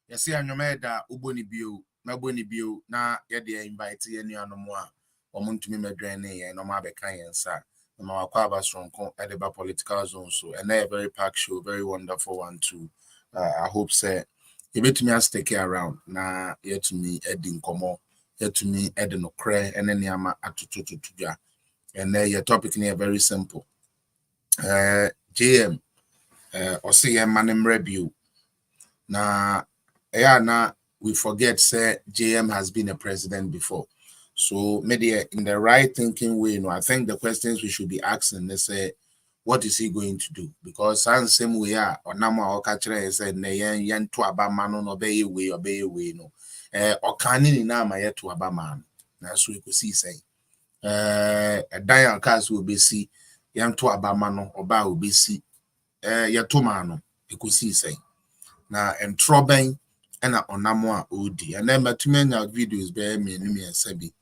Yes, I know that Uboni Bio, Naboni Bio, na yet invite any anomoa, or Montumi Medrene, and Oma Bekan, sir. And our Quabas from Edinburgh political zone, so and they're very packed show, very wonderful one too. I hope, sir, you bet me as take care around. Na yet to me, Edding Como, yet to me, Eden Okre, and then Yama Atututuja. And your topic near very simple. JM, or see Manem review. Now, we forget, say JM has been a president before. So maybe in the right thinking way, I think the questions we should be asking, they say, what is he going to do? Because same way or nama or catcher said yan to abaman no obey way no. Or can in nama yet to abaman. That's what we could see say. A dial cars will be see yan to abamano or ba will be see yatomano. You could see say. Na entroben na onamo a odi and then matumi anya videos be me sabi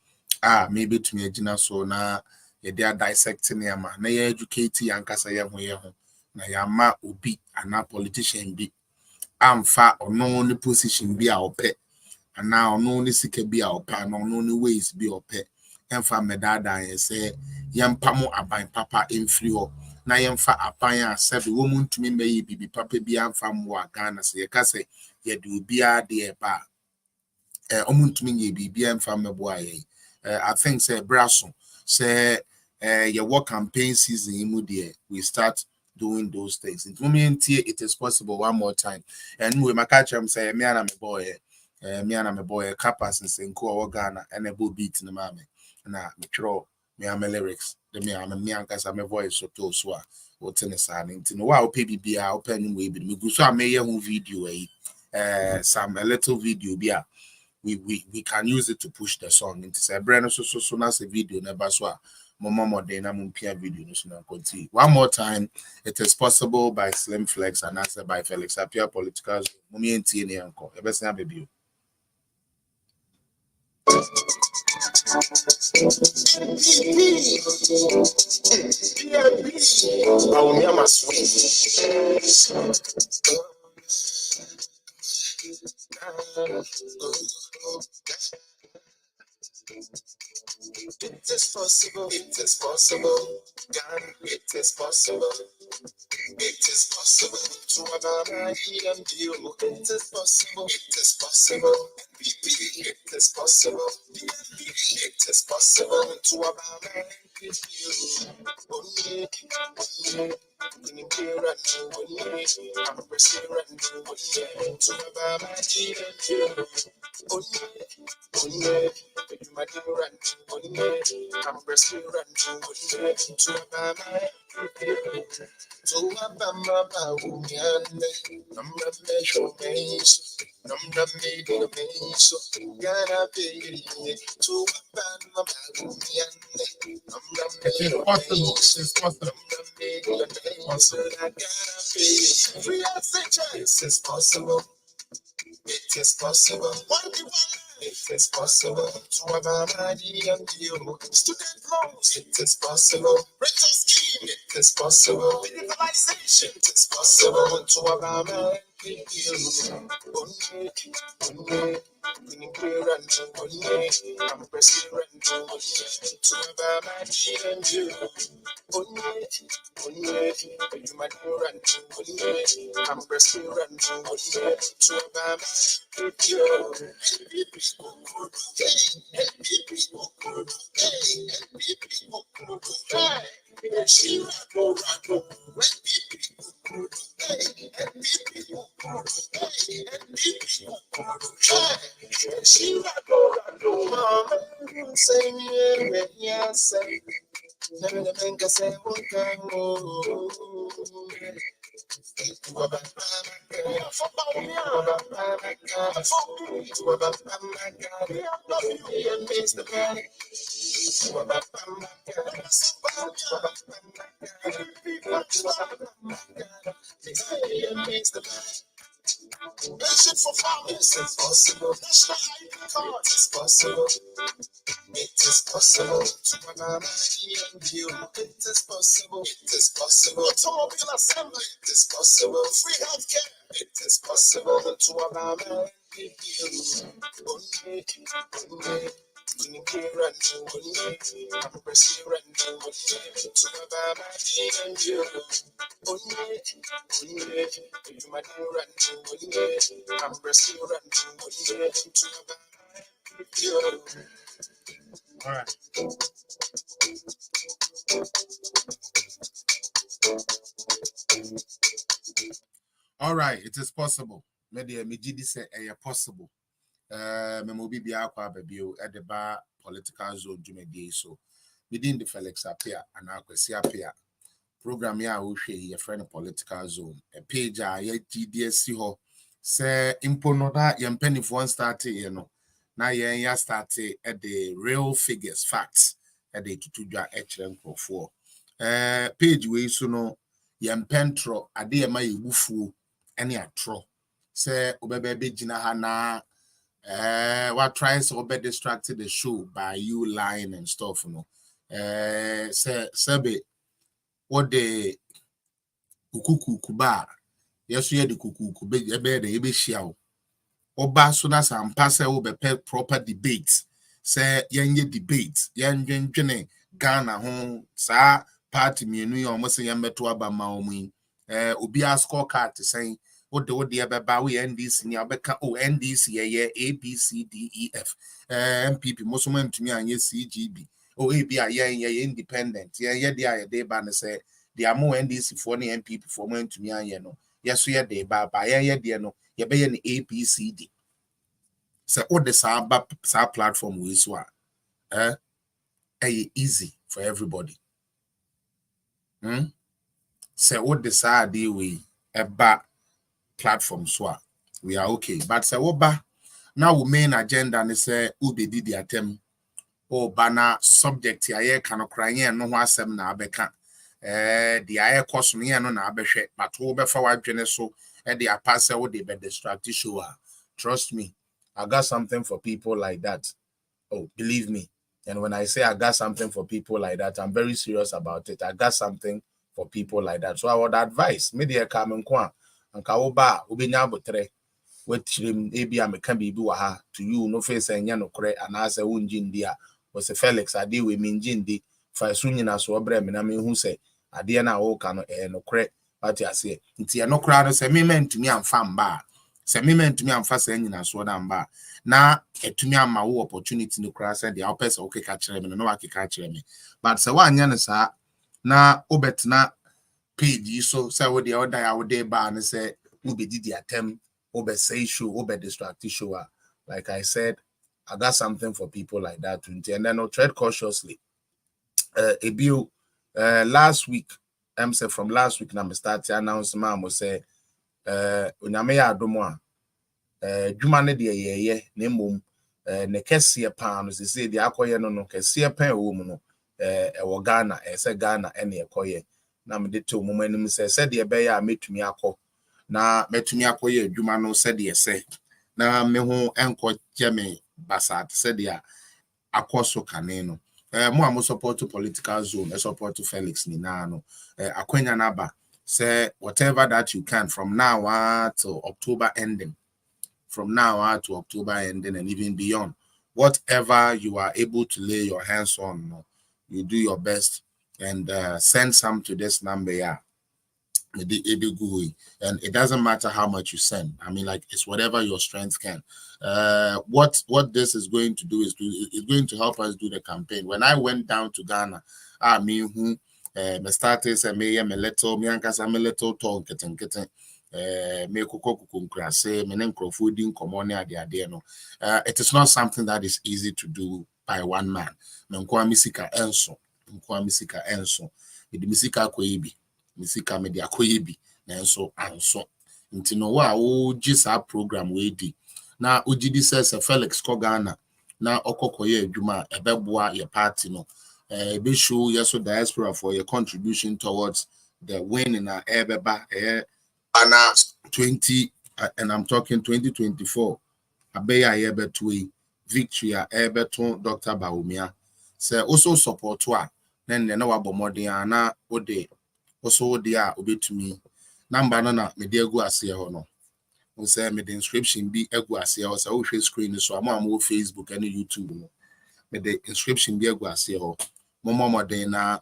maybe to me agina so na ye dey dissecting yama na ye educate yankasa ye ho na yama obi ana politician bi amfa ono ni position bi a ope ana ono ni sika bi a ope ana ono ni ways bi ope emfa medada ye say yempamo aban papa emfiri ho na yemfa apan a sebe wo muntumi meyi bibi papa bi amfa mo Ghana se ye ka se ye do bia de ba omuntumi nye bibi amfa mebo aye I think say braso say your work campaign season imu de we start doing those things in moment it is possible one more time and we catch am say me and my boy capas and senko Ghana and a beat in the mame na me tro me am lyrics the me am me ankasa me voice so to so a what in sa nti no wa open bibia open we bi me go so am here video some a little video bia we can use it to push the song into say brand so na say video never so Momo de na mumpia video no so na continue one more time it is possible by Slim Flex and answer by Felix Apia Politicals mumi ntie ne yanko e be say baby It is possible, it is possible, God, it is possible. It is possible to abandon and deal. It is possible. It is possible. It is possible. It is possible to abandon and deal. Only, I'm pressing right to abandon and deal. Only, you might run. Only, I'm pressing right to abandon. So I'm possible. It is possible. It is possible to have a money and deal. Student loans, it is possible. Rental scheme, it is possible. Digitalization, it is possible to have a money and deal. I'm pressing rent to have a money and deal. You might run. I'm pressing rent to have a for farmers, it's possible. National ID card, it's possible. It is possible to have a money and you. It is possible. It is possible. Automobile assembly. It is possible. Free healthcare. It is possible. To Obama and people. All right. All right, it is possible. Media Mijidi say possible. Memobi bi akwa babio at the bar political zone jumedi so within the Felix appear and akwesi appear program ya wo hwe ye friend political zone a page a ye GDS ho say impono da ye mpanifo start ye no na ye ya start at the real figures facts at the tutudwa ekere nkrofo page we so no ye mpentro ade ye ma ye bufuo ene atro say obebe be gina ha na what tries to be distracted the show by you lying and stuff, you know. Sebe, what the kuku kuba, yes, you the kuku kube, the ebe shiao. Oba suna sam passe over proper debates. Say, yenye debate, yenye Ghana home, sa party me, you almost a yambeto aba maomi. Obi a scorecard to say, what the other we NDC near Becca oh NDC yeah A B C D E F MPP most of to me and yes CGB oh AB yeah independent yeah they ban say they are more NDC for the MPP for me to me and no yes yeah they ba yeah they no yeah be an ABCD so all the sa platform we so easy for everybody so what the sa dey we platform so we are okay but say what now we main agenda and say ube did the attempt or banner subject ya can cry no ho asem na abeka the air cost me no na abehwe but wo be fa wadwene so the apase wo de be distract show trust me I got something for people like that. Oh, believe me. And when I say I got something for people like that, I'm very serious about it. I got something for people like that. So I would advise media come and kwa and kawoba ubinya botre what him ebi ameka bibi wa ha to you no face enya no kore anase wonji ndia was a Felix ade we minji ndi fa so nyina so obre me na me hu se ade na wo ka no no kore what you say nti no kora no se me mentumi amfa mba se me mentumi amfa se nyina so da mba na etumi ama wo opportunity no kora se dia opese okay ka kire me no wa ka kire me but se wa anya ne sa na obetna page so say we the order ya we dey ba ne say we be did the attempt over say show over distract show like I said I got something for people like that and then I'll tread cautiously a bill last week I'm say from last week na me start to announce mom say onyame ya adomo dwuma ne de ye na mom ne kese pa no say de akoye no kese pa wo mu no wo Ghana say Ghana ene ekoye na me de to mom anim say de be ya metumi akọ na metumi akoye adwuma no se de ese na me ho enko jeme basat se de akoso kane no mo am support political zone support Felix ni na no akwanya na ba say whatever that you can from now on to October ending and even beyond whatever you are able to lay your hands on you do your best and send some to this number and it doesn't matter how much you send. I mean, like it's whatever your strength can. What this is going to do is it's going to help us do the campaign. When I went down to Ghana, I mean who me started say me little me ankasa me little talk keten me kukunkrase me nkrofo din komone ade no. It is not something that is easy to do by one man. Me nkwa misika enso. Idi misika koyibi. Misika media koyebi na nso anso nti no wa o gisa program we di na ogidi says Felix Kogana na okokoye adwuma ebeboa your party no be show yeso diaspora for your contribution towards the win in our ebeba ana 20 and I'm talking 2024 abeya yebetwe victory ebeton Dr. Baumia say also support wa then the no abomodi na ode also dia obetumi number no na me de egu ase ho no we say me the inscription be egu ase ho say wo hwe screen so am Facebook and YouTube no me the inscription be egu ase ho momo den na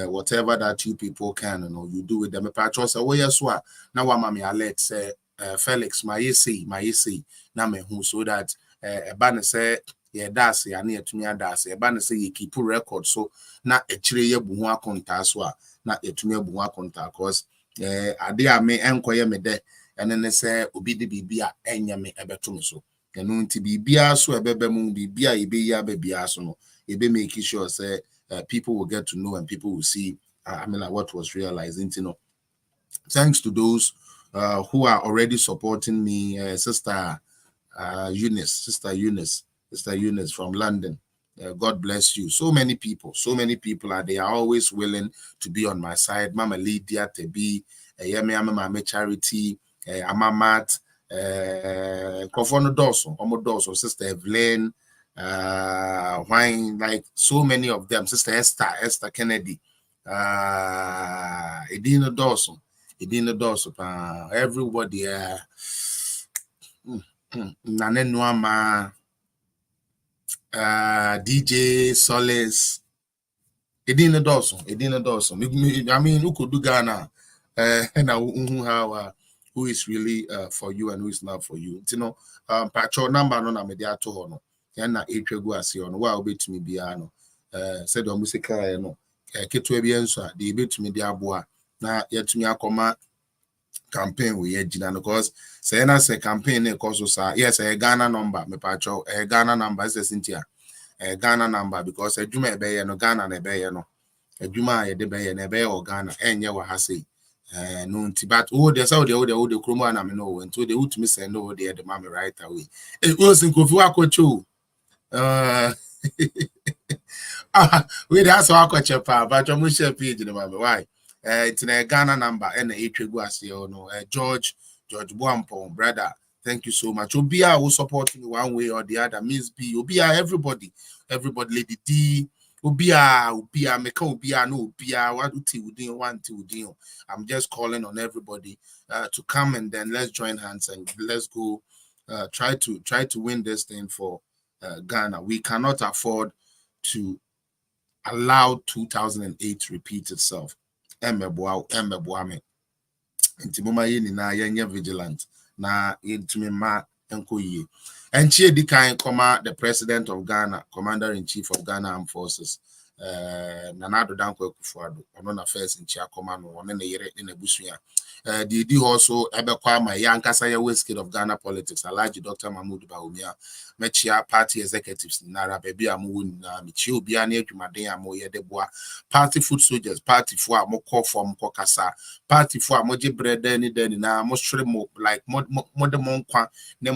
whatever that you people can you do with them me pa cho say wo yeso a na wa ma me alert say Felix my say na me hu so that eba ne say ye das ya na yetumi adas eba ne say ye keep record so na echire ye bu ho akonta so a na yetumi abu ho akonta cause ade a me enkoye me de ene ne say obi de bibia enya me ebeto me so enu nti bibia so ebebe mu bibia ebe ya bibia so no ebe make sure say people will get to know and people will see I mean like what was realizing, thanks to those who are already supporting me, Sister Eunice from London. God bless you. So many people are they are always willing to be on my side. Mama Lydia Tebi, Yemi Mama Charity, Amamat, Kofono Doso, Sister Evelyn, Wine, like so many of them, Sister Esther Kennedy, Edina Dawson, everybody, Nanenwama, DJ Solace, Edina Dawson. I mean, who could do Ghana? And who is really for you and who is not for you. You know, patcho number no na media to hono. Yana etwegu ase ono wa obetumi bia no. Said o musika no. Keto bia nso a de betumi de aboa na yetumi akoma campaign we yegina because say na say campaign e cause so yes a Ghana number me patcho a Ghana number is Cynthia a Ghana number because adwuma ebe no Ghana na ebe no adwuma ye de be na ebe o Ghana enye wa ha say no nti but there's how the chromo na me no and so they would me say no the mama right away it was in kofi akocho we that's how akoche pa but you share page no mama why it's a Ghana number and etwegu ase no George Boampo brother, thank you so much. Obia will support me one way or the other. Miss B, Obia, everybody, Lady D, Obia, Meka Obia, no Obia, what do you want to do? I'm just calling on everybody to come and then let's join hands and let's go try to win this thing for Ghana. We cannot afford to allow 2008 repeat itself. Emeboame. Nti moma ye ni na yenye vigilant na yentumi ma enko yie enchi edi kan koma the president of Ghana, commander-in-chief of Ghana Armed Forces, Nana Dankwa Kufuado ono na first nchi akoma no ono na yere na busua the di also ebekwa my yankasa ya west of Ghana politics Alhaji Dr. Mahmoud Bawumia mechia party executives na baby amu na mechi obi ana adwumaden amoye de boa party foot soldiers, party fo amokọ form kokasa, party fo amoje bread any na mo sure mo like mo de mo kwa ne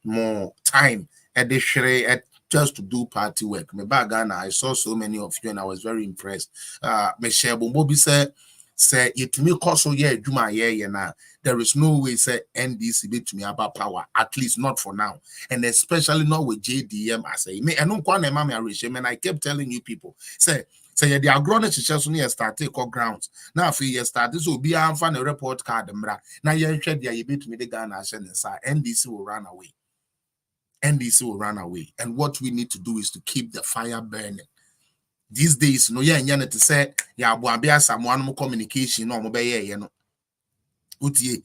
more time at the share just to do party work. Me back Ghana, I saw so many of you and I was very impressed. Me share Bombobi say it me cost yeah Juma yeah na there is no way say NDC be to me about power, at least not for now, and especially not with JDM. I say me and no and I kept telling you people say yeah the agronet just only start take grounds now for year start this will be a fan report card now you share the you to me the Ghana NDC will run away. NDC will run away, and what we need to do is to keep the fire burning. These days, no, yeah, to say, yeah, Boabia, someone communication, no, mobile, no. Utie,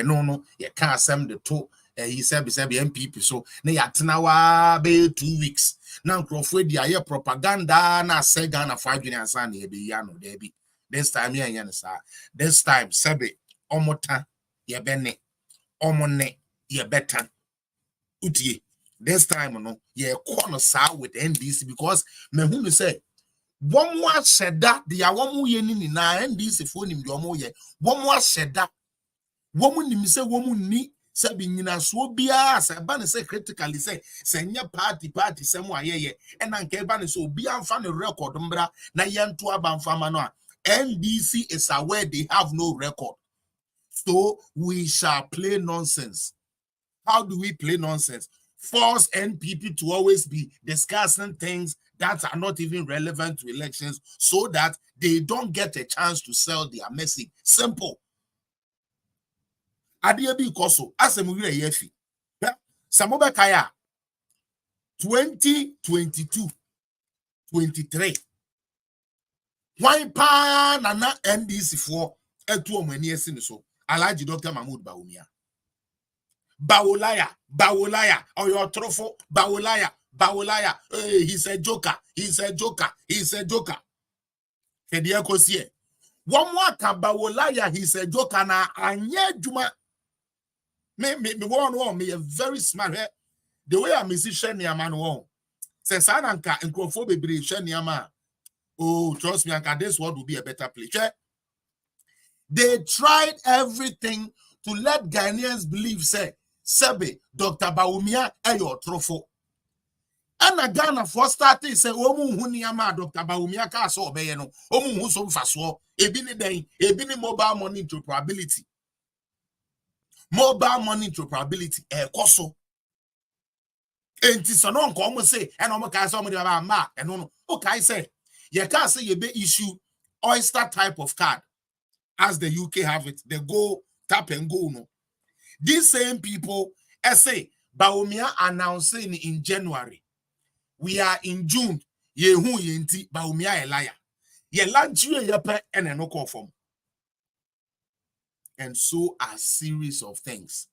no, you can't send the two. He said, MPP, so, Nayatanawa, be 2 weeks. Now, Crawford, yeah, propaganda, na say Ghana 5 years, and be yano, debi. This time, yeah, this time, Sabe, Omota, ye bene, Omone, ye better. Utie. This time, no, yeah, corner side with NDC because me who say one more said that the awamu yeni na NDC phone him yomo ye one more said that woman him say woman ni sabi nyina so bia say ban say critically say nya party semwa ye and anke ban so bia amfa no record mbra na yento abamfa ma no a NDC is aware they have no record, so we shall play nonsense. How do we play nonsense? Force NPP to always be discussing things that are not even relevant to elections so that they don't get a chance to sell their message. Simple. Adiyebi Koso, Asemuri Yefi. Samoba Kaya, 2022, 23. Why pa nana NDC for etu omani esini so? Alaji Dr. Mahmoud Bawumia. Bawolaya, or your trofo, Bawolaya. Hey, he's a joker. He's a joker. Kedia Kosie. One more Bawolaya, he's a joker na anye juma. Me one a very smart. The way a musician ya man won. Says Ananka and Crophobe Brishan Yama. Oh, trust me, Anka, this world will be a better place. They tried everything to let Ghanaians believe, say, Sebe, Dr. Bawumia, your trofo. And a Ghana for starting, say, Omu Huniama, Dr. Bawumia, Caso, Bayano, Omu Husum Faswo, Ebini mobile money to probability. Mobile money to probability, Koso. And it's an uncle say, and I'm a somebody about mark, and no, okay, say, you can't say you be issue oyster type of card as the UK have it. They go tap and go. No, these same people, I say, Bawumia announcing in January. We are in June. Yehu yenti Bawumia a liar. Ye lunch you yepe and no call from. And so a series of things.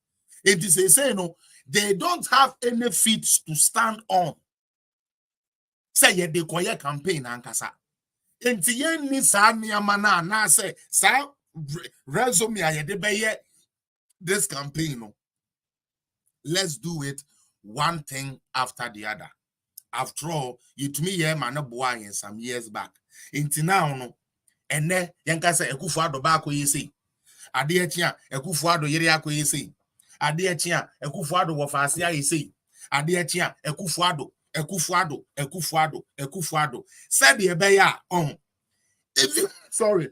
It is a say no, they don't have any feet to stand on. Say ye de koye campaign ankasa. Enti yen ni sa niamana na say sa resume ye de beye this campaign no. Let's do it one thing after the other. After all, you to me yeah man boy in some years back. Enti now no and then yanka say Akufo-Addo back we say. Ade etia Akufo-Addo yere akoye say. Ade etia Akufo-Addo wo faase aye say. Ade etia Akufo-Addo said the beya on. Sorry.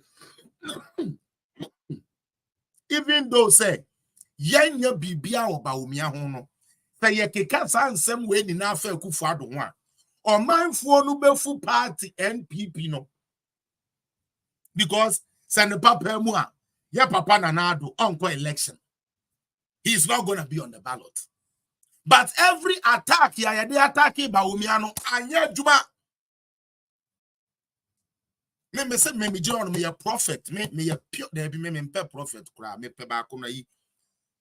Even though say yenya bibia o Bawumia ho no. Say ye keka sansem we ni na fa Akufo-Addo ho a. O manfo no befu party NPP no. Because send papa mu a ya papa nanado onko election. He's not going to be on the ballot. But every attack ya they attacking Bawumia no anye juma. Me say me John me a prophet me a pure there be me prophet kura me pe ba ko na yi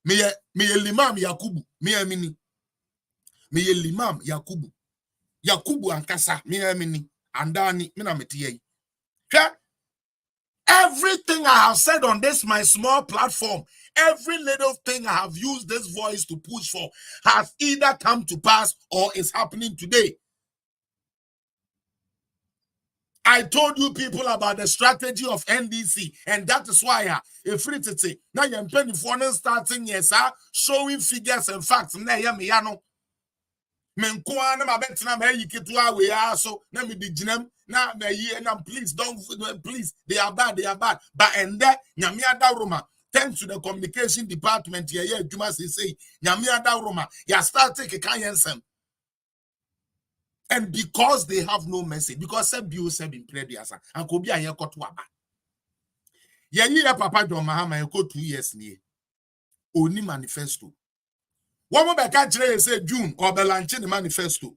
me limam Yakubu me amini me limam Yakubu ankasa me amini andani me na meti yi. Everything I have said on this my small platform, every little thing I have used this voice to push for has either come to pass or is happening today. I told you people about the strategy of NDC, and that is why if free to say now you're penny for starting yes, showing figures and facts. Now you me yano. Menkuana ma betina me yikitua we are so na me diginem na me ye na please don't please they are bad but and that nyamia da roma thanks to the communication department here Juma say nyamia da roma ya start take kanyensem. And because they have no message, because Sebu said in prayer, and could be a year cut waba. Ye Papa MR.MAHAMA, go 2 years near. Only manifesto. One more back say June or Belanche the manifesto.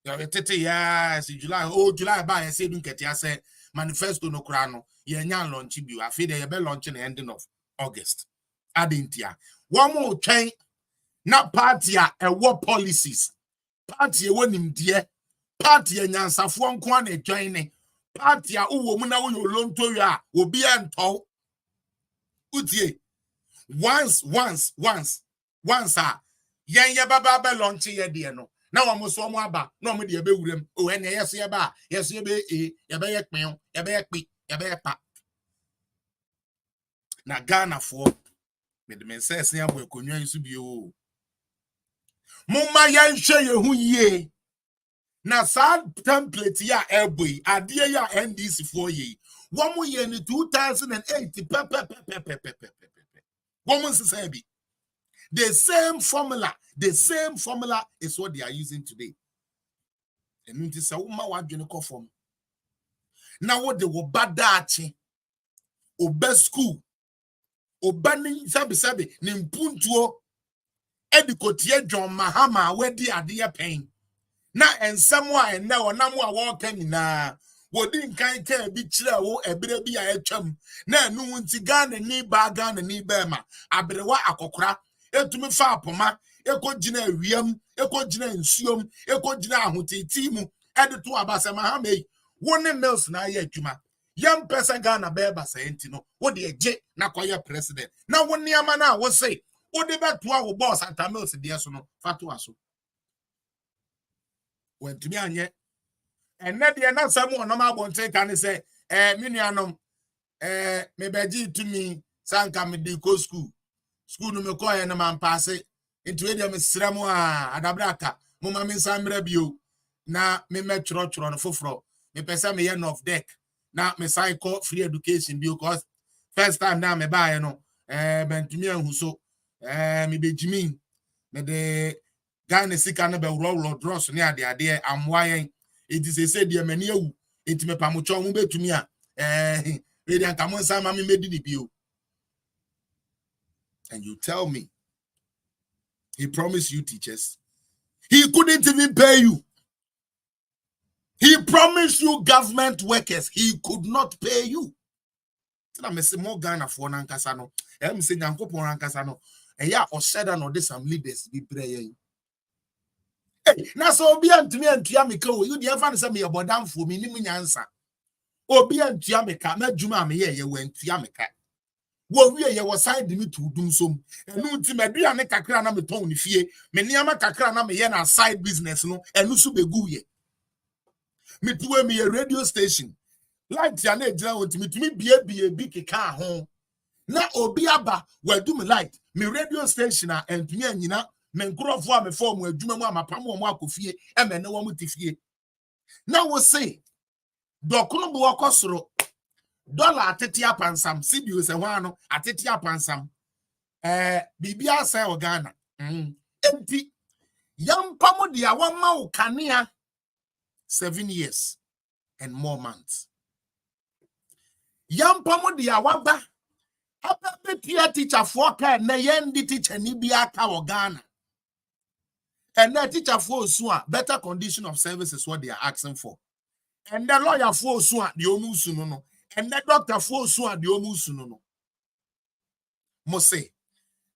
Yes, July, July by a saving Ketia said manifesto no crano, ye nyan launch you. I feel they be launching the ending of August. Adintia. One more chain, not party and war policies. Party wonim dear. Party nyansafo nko an adwane. Party a uwo mu na wo yolonto ya obi ento. Utie. Once yen ye baba be launch ye de no. Na wo mo so mo aba, na mo de be wurem. O ene yes ye ba, yes ye be ye be ye kpen, ye be ye kpi, ye be ye pa. Na Ghana fo me de men say sen abo ekonwa nsu bi o. Mumma yen hwe ye hu yie. Na sad template ya elboy adie ya NDC for ye. Womu ye ni 2008 Woman say the same formula is what they are using today. enu nti se wo ma wadwene kofom na wo de wo badaachi oba school oba ni sabi ni mpuntuo edikotie John Mahama wedi ade pen na ensem a enne onam a woka nyina wodi nkan ka bi kire wo ebere bi a atwam na enu nti Ghana ni ba ma abrewa akokora etumi fa apoma ekogina awiam ekogina nsuom ekogina ahoteti mu edeto abasa Mahama yi woni mills na ya adwuma yam pesa Ghana beba senti no wo de eje na koye president na woni ama na wo say wo de beto a wo boss Santa Mills de so no fatu aso wentumi anye enne de na samu onom abonte kan say minuanom me beji tumi sanka me de ko school no me koye na man passe into we de me sremu a adabraka mo ma me samra bio na me metro no foforo me pesa me yen of deck na me cycle free education because first time na me buy no bentumi ahu so me bejimi me de Ghana sika na be wro dross ne ade amwayen enti se de mani awu enti me pamocho mo betumi a we de anka mo nsa ma me medidi bio. And you tell me he promised you teachers, he couldn't even pay you. He promised you government workers, he could not pay you. Na me se mo Ghana for nankasa no em se nyankopon nankasa no eya o said no de some leaders bi prayer. Na so obi antumi antua meka o you dey fan say me yebodamfo me nim nyansa obi antua meka na djuma me ye wantua meka wo wie ye wo side me to dum som enu nti medua ne kakra na me ton ne fie me niama kakra na me ye na side business no enu so begu ye me tuwe me ye radio station light ya na ejira wonti me tumi bie bi keka ho na obi aba wadu me light me radio station a entumi anyina me nkrofo a me form adwuma mu amapam wo mu akofie emene wo mu tifie na wo say dokono bo akosoro dollar atete apansam CBO se ho ano atete apansam bibia sai o Ghana enti yampamo dia wama wo kanea 7 years and more months yampamo dia waba abetia teacher for ka na yendi teacher ni bia ka wo Ghana. And that teacher for so better condition of service is what they are asking for. And the lawyer for so the omusu no. And the doctor for so the omusu no. Mose.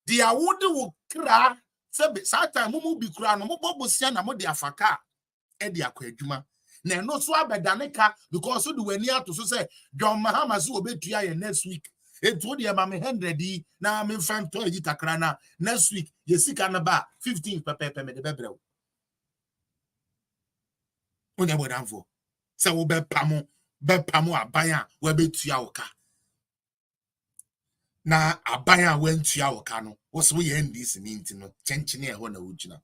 The award will cry. Satan mumu bi kura no mo bosia na mo de afaka e de akwadwuma. Na no so abedaneka because so the weni ato so say John Mahama so obetua ye next week. It would be about 100 na me fan to yi kakra na next week ye sika na ba 15 pepe me de bebrel onya bodamfo se wo be pamo aban a we betua wo ka na aban a wantua wo ka no wo so ye ndis ni nti no chenchene e ho na wugina.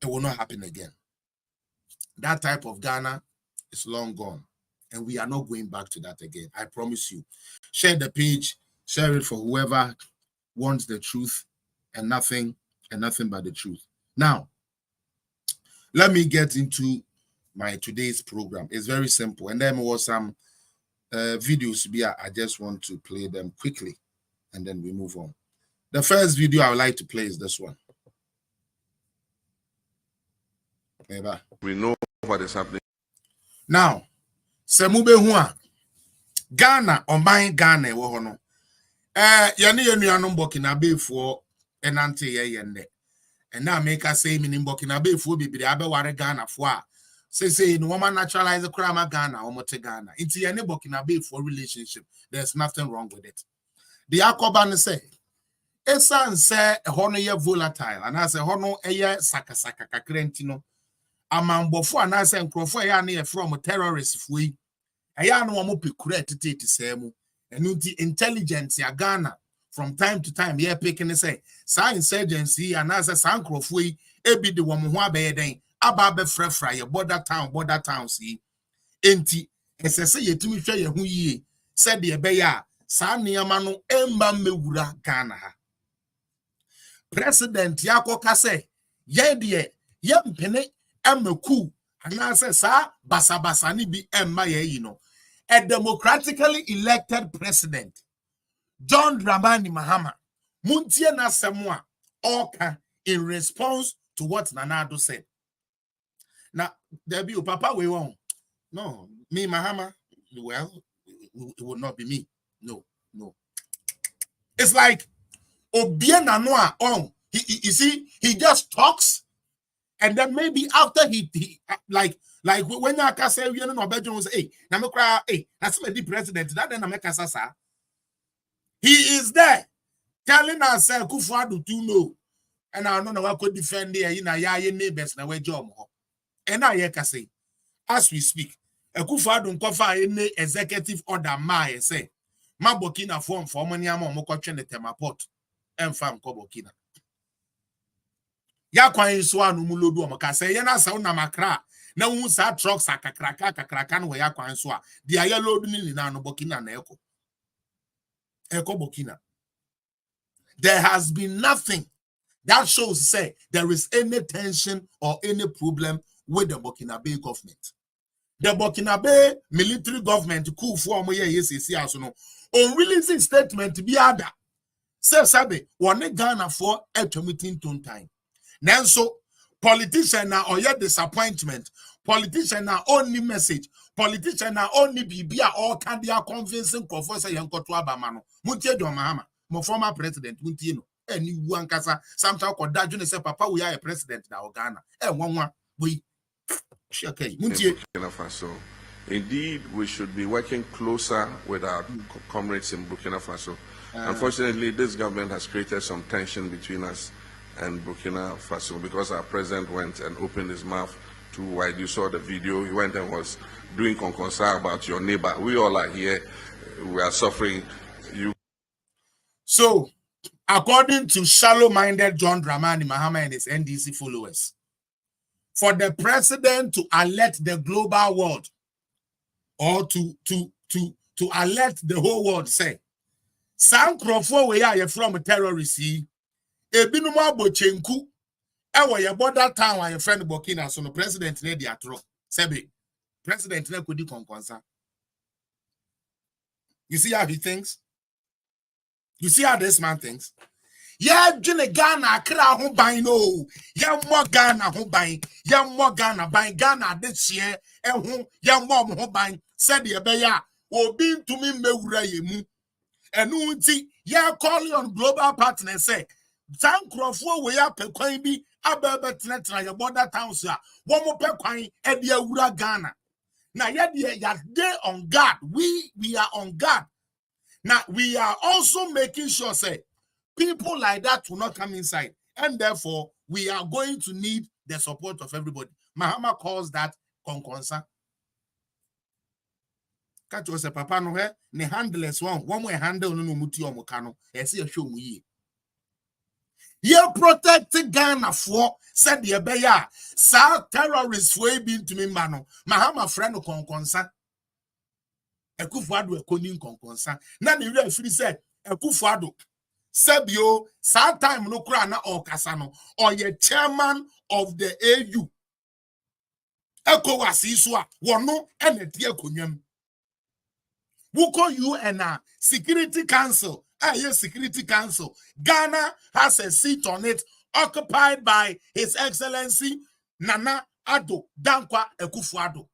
It will not happen again. That type of Ghana is long gone. And we are not going back to that again. I promise you. Share the page. Share it for whoever wants the truth and nothing but the truth. Now, let me get into my today's program. It's very simple. And then there was some videos here. I just want to play them quickly. And then we move on. The first video I would like to play is this one. We know what is happening. Now, Semube Hua Ghana or my Ghana wohono. Yani yanuanom Burkina for enante yende. And now make us say meaning Burkina for bibi abeware Ghana for say no woman naturalize the crama Ghana or mote Ghana. Into yani Burkina for relationship. There's nothing wrong with it. The Akoban say Esan say hono ye volatile and I say hono eye saka kakrentino. Amambofo and I say nkrofo ya na from terrorist fui. Aya no mo pekura tete semu. Enu nti intelligence ya Ghana from time to time ye picking say sa insurgency and as a sankrofo yi ebi de wo mo ho abeyeden aba be frefra ye border town see. Enti esese yetumi hwe ye ho yie said de ebe ya sa niama no emba mewura Ghana ha. President yakoka say ye de ye mpene Emeku and answer sa basabasani bi emma ye a democratically elected president John Dramani Mahama muntie na semwa oka in response to what Nana Addo said. Now there be papa we won. No, me Mahama, well, it would not be me. No. It's like Obiena Noah on. You see, he just talks, and then maybe after he like when you can say you know bedroom say, hey, Namukra, hey, that's the president. That then Nameka Sasa. He is there telling us Kufuadu to know. And I don't know what could defend there in a neighbors na we job. And I can say, as we speak, Kufuadu nkofa any executive order say. Ma Burkina form for money among Mokotchen the Temaport and farm Kobokina. Yakwa is one Muludu Mokase, Yana Sauna Makra, no one sa trucks a kakrakan where Yakwa and Swa, the Ayalo Nilina Bokina and Eko Bokina. There has been nothing that shows, say, there is any tension or any problem with the Burkina government. The Burkina military government coup for mo yes no on releasing statement to be other say sabe one Ghana for a meeting tone time. Then so politician na or yet disappointment, politician na only message, politician na only bibia or can they are convincing Professor Yanko to Abamano, Muntie do Mahama, my former president, Muntino, and you wankasa, sometimes called Dajun say Papa we are a president now Ghana. And one we okay, Muntie. Indeed, we should be working closer with our comrades in Burkina Faso. Unfortunately, this government has created some tension between us and Burkina Faso because our president went and opened his mouth too wide. You saw the video. He went and was doing conconsa about your neighbor. We all are here. We are suffering. So, according to shallow-minded John Dramani Mahama and his NDC followers, for the president to alert the global world or to alert the whole world, say, some crofo we are from terrorists, ebinuma bochenku, ewa ye border town and your friend Burkina, so no president ne diatro, sebe, president ne kudi konkonsa. You see how he thinks? You see how this man thinks? Yeah, Jine Ghana, Kra ho ban no. Yeah, more Ghana ho ban. Yeah, more Ghana ban. Ghana this year, and yeah, more ho ban. Said the Beya, or being to me mewura yemu. And unti, yeah, calling on global partners say, San Crawford, we are pequine be a bebet na your border towns. One more pequine and the Ura Ghana. Now, yet, they on guard. We are on guard. Now, we are also making sure, say, people like that will not come inside. And therefore, we are going to need the support of everybody. Mahama calls that konkonsa. Catch us a papa no he, ne handless one way handle no muti o mokano. E see a show mu ye. Ye protect Ghana for said the beya. Sa terrorists way been to me mano. Mahama friend no konkonsa. Ekufuado ekonin konkonsa. Na the real free said Ekufuado Sebio, sometime no kra na okasano or ye chairman of the AU. ECOWAS iswa wono ene tie konwam. Wuko UN Security Council, Security Council. Ghana has a seat on it occupied by His Excellency Nana Addo Dankwa Ekufuado.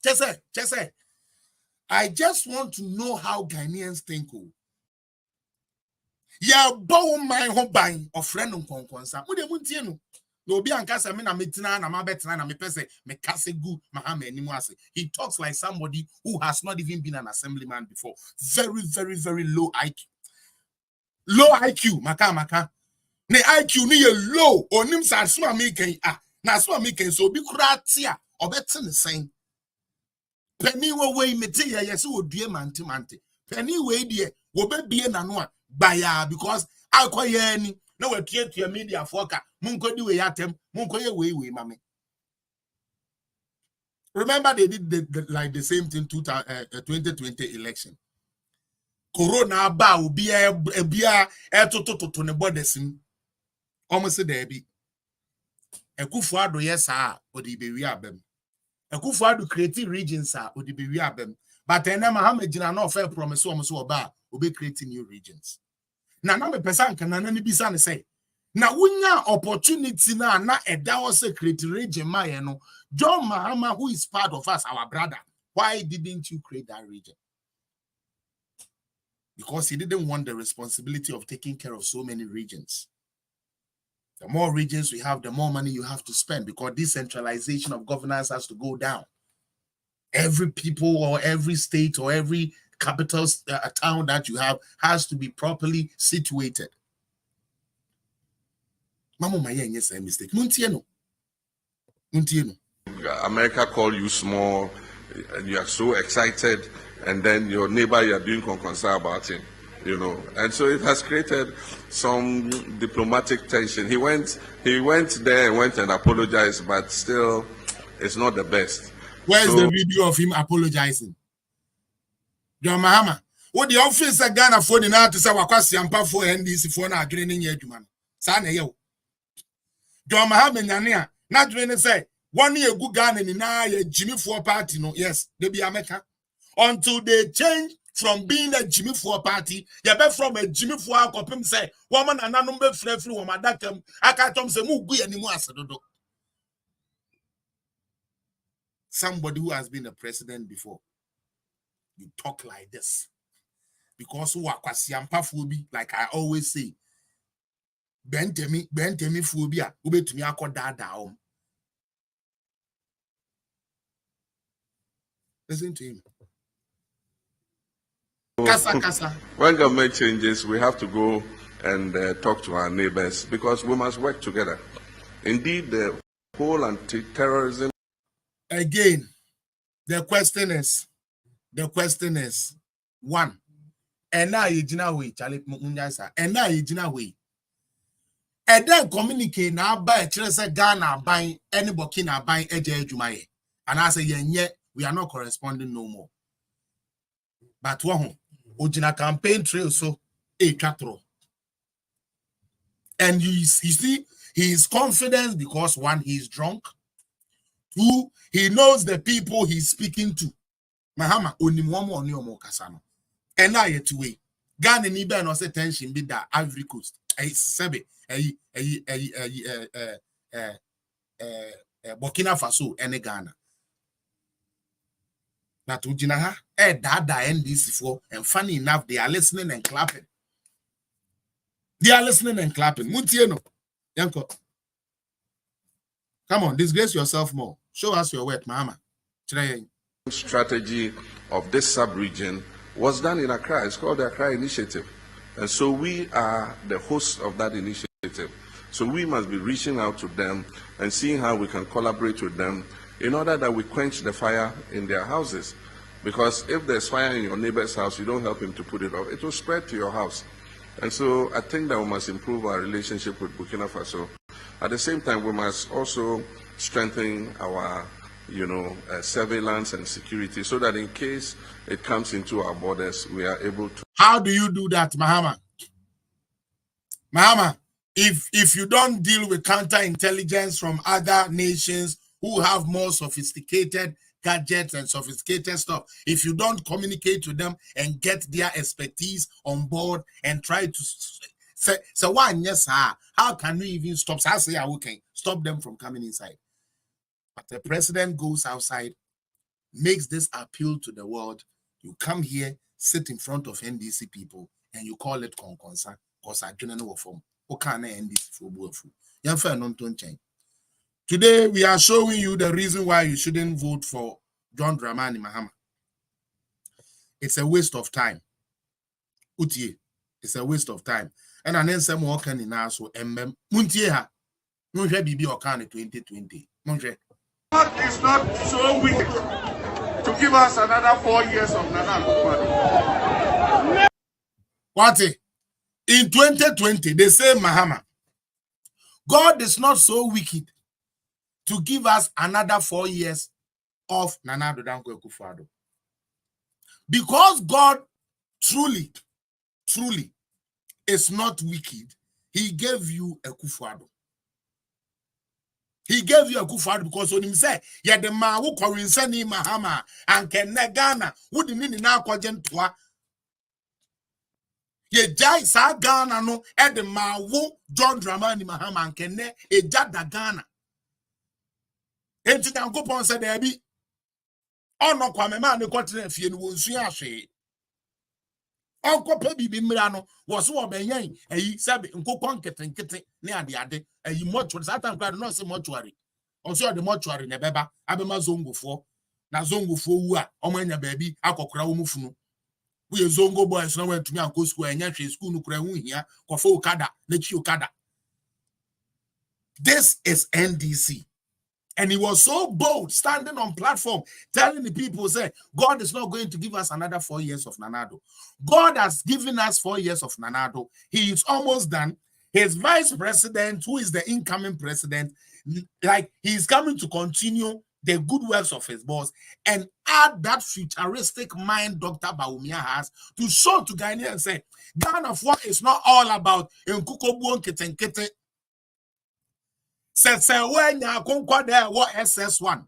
Just I just want to know how Ghanaians think. Yeah, bow my home buying of friend on conconsa. Would you know? No be ankasa me na metina na mabetina na me pese me kase gu Mahama animuase. He talks like somebody who has not even been an assemblyman before. Very, very, very low IQ. Low IQ, maka. Ne IQ ni ye low. Onim sa suma me ken na suma me ken so bi kratia obetin sen. Penny way me tea yes wo due mante. Penny way die wo be bie na no a baya because akoye ani na we tie media foka munkodi we yatem munkoye we mame. Remember they did like the same thing 2020 election. corona ba obi ebia etotototo ne bodesim almost there be Ekufuado yes odi bewi abem Ekufuado creative regions odi bewi abem but MR.MAHAMA gina no fair promise so oba obe creating new regions na me person kan na ni bisa ne say na wunya opportunity na eda o creative region ma no John Mahama, who is part of us, our brother, why didn't you create that region? Because he didn't want the responsibility of taking care of so many regions. The more regions we have, the more money you have to spend, because decentralization of governance has to go down. Every people or every state or every capital town that you have has to be properly situated. Mama, my yes, a mistake. Muntieno. America call you small, and you are so excited, and then your neighbor, you are doing concern about him, you know. And so it has created some diplomatic tension. He went there and went and apologized, but still, it's not the best. Where's the video of him apologizing? John Mahama, what the office of Ghana for the now to say Wakwasi and Pafo NDC for now greening yet, man. Sana yo. John Mahama Nania, not when they say 1 year good Ghana in now Jimmy Four party, no, yes, they be America. Until they change from being a Jimmy Four party, you be from a Jimmy Four copim say, woman and a number free woman that I can't say move anymore. Somebody who has been a president before, you talk like this. Because who are kwasiampa phobia, like I always say, bentemi phobia, ubetumi akoda down. Listen to him. Kasa. When government changes, we have to go and talk to our neighbors, because we must work together. Indeed, the whole anti-terrorism. Again, the question is one. And now you way, Charlie Munyasa. And now you way. And then communicate now by Ghana buying any Burkina buying Eje Jumaye. And I say, yeah, we are not corresponding no more. But one Ojina campaign trail so a chatro. And you see, he is confident because one, he is drunk. Two, he knows the people he's speaking to. Mahama onimomo oniomo kasano. And now yet way. Ghana ni be no say tension be that Ivory Coast. Sebe Burkina Faso and Ghana. But Ujinaha dada NDC for, and funny enough, they are listening and clapping. They are listening and clapping. Mutieno. Yanko. Come on, disgrace yourself more. Show us your work, Mahama. Strategy of this sub-region was done in Accra. It's called the Accra Initiative. And so we are the hosts of that initiative. So we must be reaching out to them and seeing how we can collaborate with them in order that we quench the fire in their houses. Because if there's fire in your neighbor's house, you don't help him to put it off, it will spread to your house. And so I think that we must improve our relationship with Burkina Faso. At the same time, we must also strengthen our surveillance and security, so that in case it comes into our borders, we are able to. How do you do that, Mahama? Mahama, if you don't deal with counterintelligence from other nations who have more sophisticated gadgets and sophisticated stuff, if you don't communicate with them and get their expertise on board and try to say, so one, yes, how can we even stop? I say, okay, stop them from coming inside. But the president goes outside, makes this appeal to the world. You come here, sit in front of NDC people, and you call it conconsa, because I don't know form. NDC for. Today, we are showing you the reason why you shouldn't vote for John Dramani Mahama. It's a waste of time. Utie, it's a waste of time. And then some working in our so Muntie ha. Munje bibi okane 2020. Munje. It's not so wicked to give us another 4 years of Nana Akufo-Addo. What? In 2020, they say Mahama, God is not so wicked to give us another 4 years of Nana Akufo-Addo. Because God truly truly is not wicked, he gave you a Kufuado. He gave you a Kufuado because when him say, yeah, the man who Corinsani Mahama and Kenegana, who didn't need now Quagentwa. Ye jai sa Ghana no e de ma wo John Dramani Mahama nkene e jada Ghana. Enti Nyankopon se there bi ono kwame ma ne kotere fie no wonsu ahwe. Onko pe bibi mra no wo so obenyan ayi sabe nkokon ketenkete ne ade ayi mortuary satan kwade no se mortuary. Onso de mortuary ne beba abema zongofo na zongofo wu a omanya baabi akokora wo mufunu. We zongo boys no went to me and go school and yet school no kura hu hia kofo okada na chi okada. This is NDC. And he was so bold, standing on platform, telling the people, say, God is not going to give us another 4 years of Nanado. God has given us 4 years of Nanado. He is almost done. His vice president, who is the incoming president, like he's coming to continue the good works of his boss and add that futuristic mind Dr. Bawumia has to show to Ghanaians and say, Ghana 4 is not all about Nkukobuon Ketenkete. Say when you conquer there, what SS1?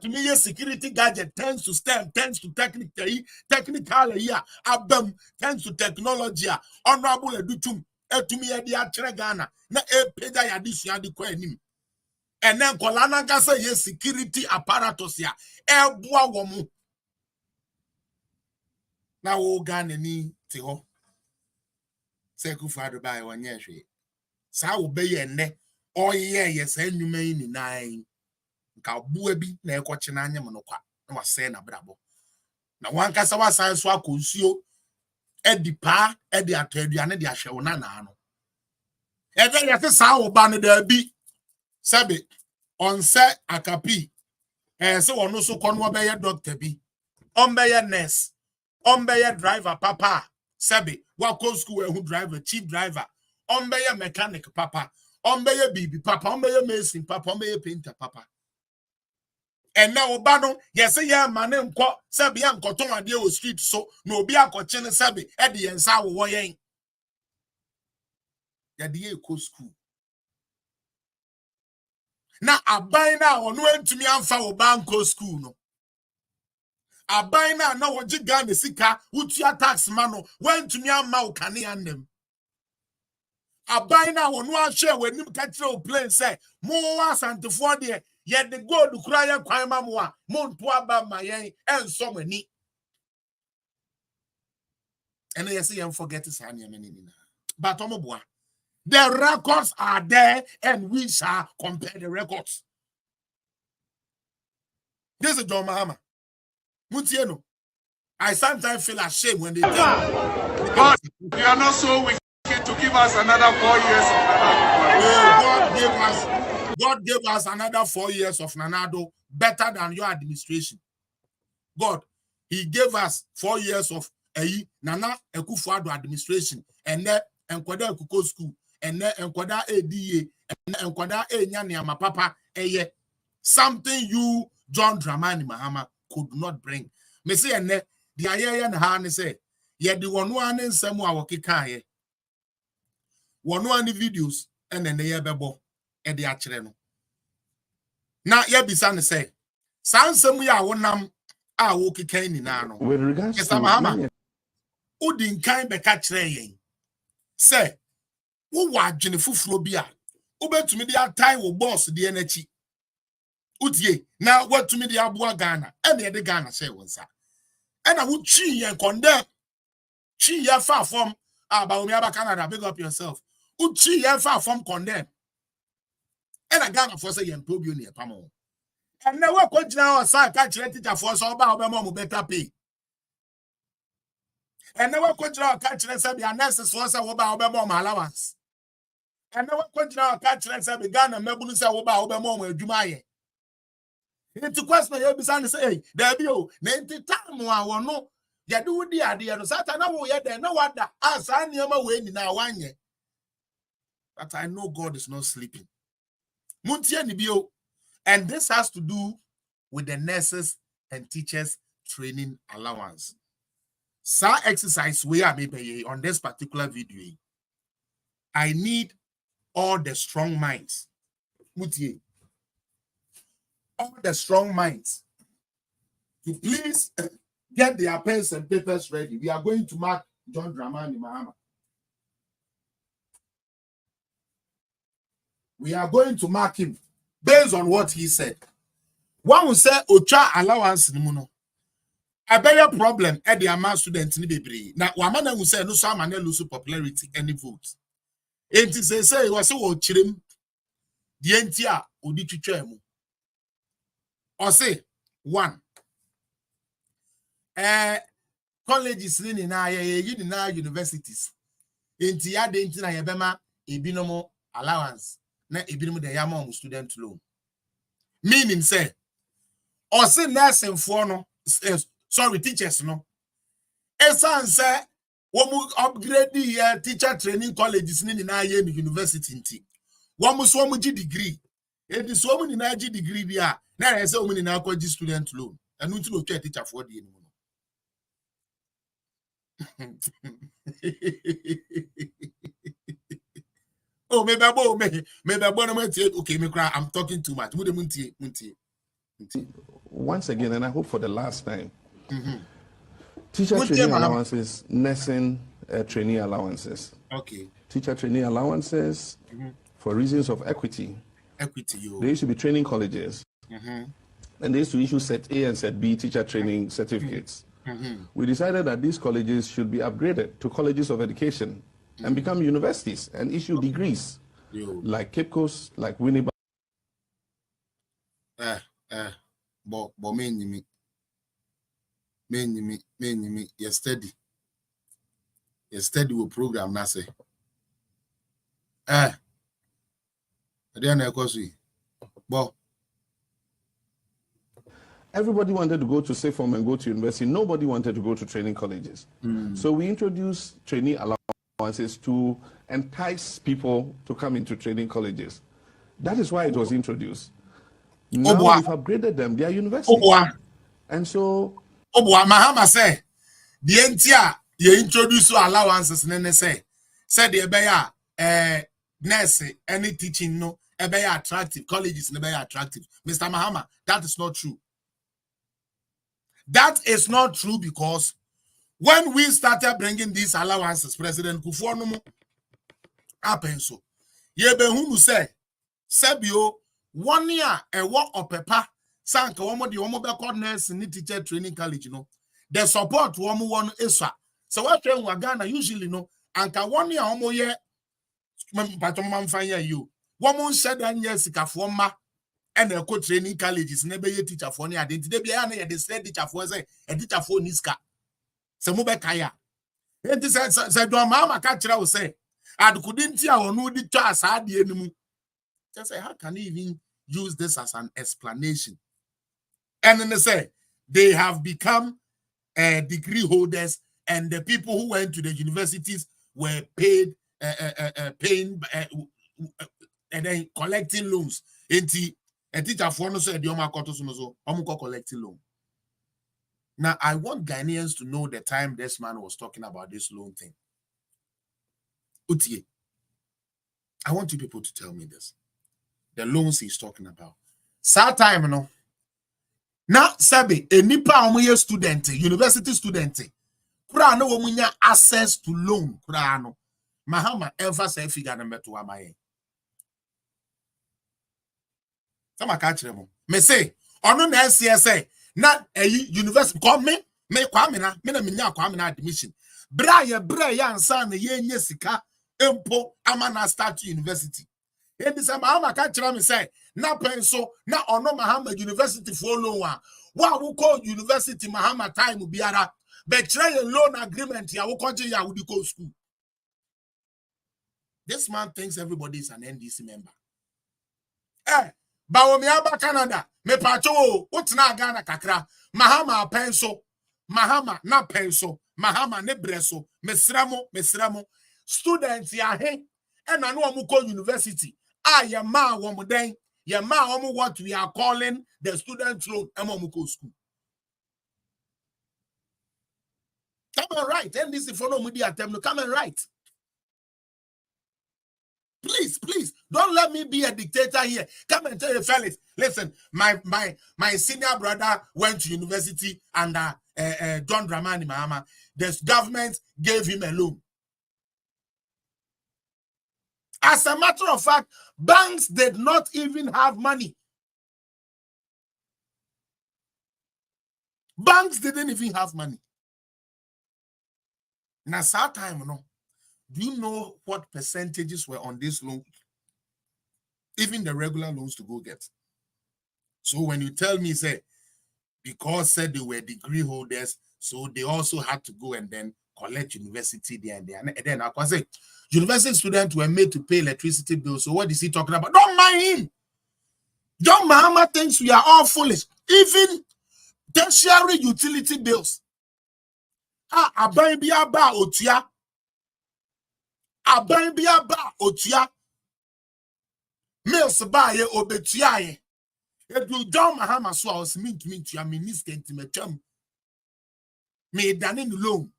To me, a security gadget tends to STEM, tends to technical, yeah, abem tends to technology, honorable edutum, to me, a dear Ghana, na a peda yadisha di kwenim. And then Kolana Gasa, yes, security apparatus ya, bois womu. Now, O Ghana ni Tiho. Seku father by 1 year. Sa obey and ne, oh, yes, and you may in 9. Ka buabi na ekoche na anya monokwa na wase na brabo na wankasa wasan so akonsuo edipa edi ataduane de ahwewo na na no ebe yete sa wo ba no da bi sabe onse akapi se wono so kono obeye doctor bi ombeye nurse ombeye driver papa sabe wako school ehu driver chief driver ombeye mechanic papa ombeye bibi papa ombeye mason papa ombeye painter papa. And now Obano, yes, yeah, man, Sabi and Cotton and Dio street so no be a cochine Sabi, Eddie and Saw Wayan. Yadia co school. Now I buy now on went to me and Fowl Banco school. No, I buy now what you got the sika, which your tax mano went to me and Maukani and them. I buy now on one share when you catch your plane say, more and to 4 years. Yet the God to cry and cry mamma, Montuaba my and so many. And I say, I'm forgetting Sanya. But Omoboa, the records are there, and we shall compare the records. This is John Mahama. Mutieno. I sometimes feel ashamed when they tell me. God, you are not so wicked to give us another 4 years of Nanado. God gave us another 4 years of Nanado better than your administration. God, he gave us 4 years of Nana Ekufuado administration, and then Enkwada Ekuko school, and then Enkwada ADA, and then Enkwada Enyaniama Papa, something you, John Dramani Mahama, could not bring. Me say, and the Ayaya and Han say, yeah, the one in some our kikaye. One videos, and then the Yabebo. And the actual now, Yabisan say, Sansam ya wonam a woki kani nano. With regards Yes, to Mahama, Udin kind be catch rain. Say, who wa Jennifer Flobia? Ube to me the time will boss the energy. Utie, now what to me the Abua Ghana, and the other Ghana say one sir. And I would chi and condemn. Chi ya far from Baumia Canada, big up yourself. Uchi ya far from condemn. And a Ghana for say and probe you near Pamo. And now what could now aside catch teacher for so about Obama better pay. And now what could now catch and say the nurses for so about Obama allowance. And now what could now catch and say the Ghana Mebulu say about Obama Jumaye. It's a question you be say, there be oh, 90 time one no, ya do the idea no Satan no yet there no what that as I never win now 1 year. But I know God is not sleeping. Muntia Nibio. And this has to do with the nurses and teachers training allowance. Sa exercise we are maybe on this particular video. I need all the strong minds. Mutie. All the strong minds to please get their pens and papers ready. We are going to mark John Dramani Mahama. We are going to mark him based on what he said. One will say, Ocha allowance nimuno. A better problem at the amount students in the baby. Now, one man will say, no, some man lose popularity any votes. And to say, it was so chirim. The NTR would be to or say, one. Colleges in universities. Intia de intina yebema ebinomo allowance na ebinomo de yama student loan. Meaning say, or say nursing for no, sorry, teachers no. Esan say, womu upgrade the teacher training colleges in the university inti. Womu swamu degree. It is so many degree bia. Na I say womu na college student loan. And until no teacher for the oh, maybe okay, I'm talking too much. Once again, and I hope for the last time, teacher training allowances, nursing trainee allowances. Okay. Teacher training allowances for reasons of equity. They used to be training colleges. And they used to issue set A and set B teacher training certificates. We decided that these colleges should be upgraded to colleges of education and become universities and issue degrees like Cape Coast, like Winnipeg. But me, you steady with program, na say. I don't know but everybody wanted to go to SAFOM and go to university. Nobody wanted to go to training colleges. So we introduced trainee allowances to entice people to come into training colleges. That is why it was introduced. Now we've upgraded them. They are universities. And so... Mahama say, the NTR, you introduce allowances, and then say the nurse, any teaching, no, attractive. Colleges, attractive. Mr. Mahama, that is not true. That is not true because when we started bringing these allowances, President Kufuor happened so. Yebehunu say, Sebio, 1 year and what of pepper, sanka womo the womo be nurse in teacher training college, you know. The support womo one is so what train Ghana usually no, and 1 year homo ye patomam fanya you. Womo said that years sikafoma. And the coach training colleges never yet teacher for any identity. Be an the said teacher for say a teacher for Niska. Samube Kaya. And this said, Mama catcher will say, I couldn't tell or no teacher as I the enemy. Just say, how can you even use this as an explanation? And then they say they have become degree holders, and the people who went to the universities were paid, paying and then collecting loans. A teacher for no said the collecting loan. Now I want Ghanaians to know the time this man was talking about this loan thing. Utie, I want you people to tell me this. The loans he's talking about. Sad time, no. Now, Sabi, a nipa omuye student, university student, kura no omunya access to loan, kura no. Mahama ever say figure number 2 amaye. Some catch them. Me say, ono na CSA, not a university. Come me kwame na, me na minya kwame na admission. Bra ya ansa na ye nye sika empo amana start university. And this Mahama catch them say, na penso na ono Mahama university for loan wa. Wa wo call university Mahama time biara. Betray a loan agreement ya wo konje ya wo di go school. This man thinks everybody is an NDC member. Bawomiaba Canada, me pacho, what's na Ghana kakra, Mahama penso, Mahama na penso, Mahama ne breso, mesramo, students ya he, and I know Amuko University. Ya ma womuden, ya ma womu what we are calling the student loan, Amuko school. and write. NDC for no media attempt. Come and write. Please, please, don't let me be a dictator here. Come and tell your fellas, listen, my senior brother went to university under John Dramani Mahama. The government gave him a loan. As a matter of fact, banks did not even have money. Banks didn't even have money. Now, that time, no. Do you know what percentages were on this loan? Even the regular loans to go get. So when you tell me, say, because said they were degree holders, so they also had to go and then collect university there and there. And then I can say, university students were made to pay electricity bills. So what is he talking about? Don't mind him. John Mahama thinks we are all foolish. Even tertiary utility bills. Abainbiaba otia. Abainbiaba otia. Mills baye obetuaye. Edu John Mahama so was mint ya minister intimecham. Me dane no loan.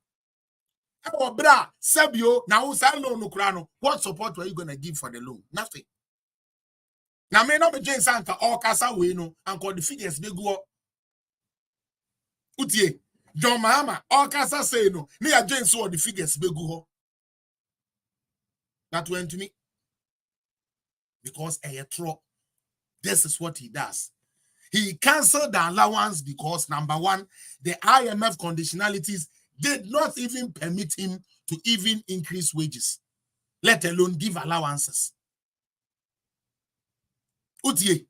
Bra, Sabio, now loan no. What support were you gonna give for the loan? Nothing. Now may not be Jane Santa or Casa no and call the figures they go up. Utie, John Mahama, or Casa say no, near Jane saw the figures they go up. That went to me. Because this is what he does. He canceled the allowance because, number one, the IMF conditionalities did not even permit him to even increase wages, let alone give allowances. Utie,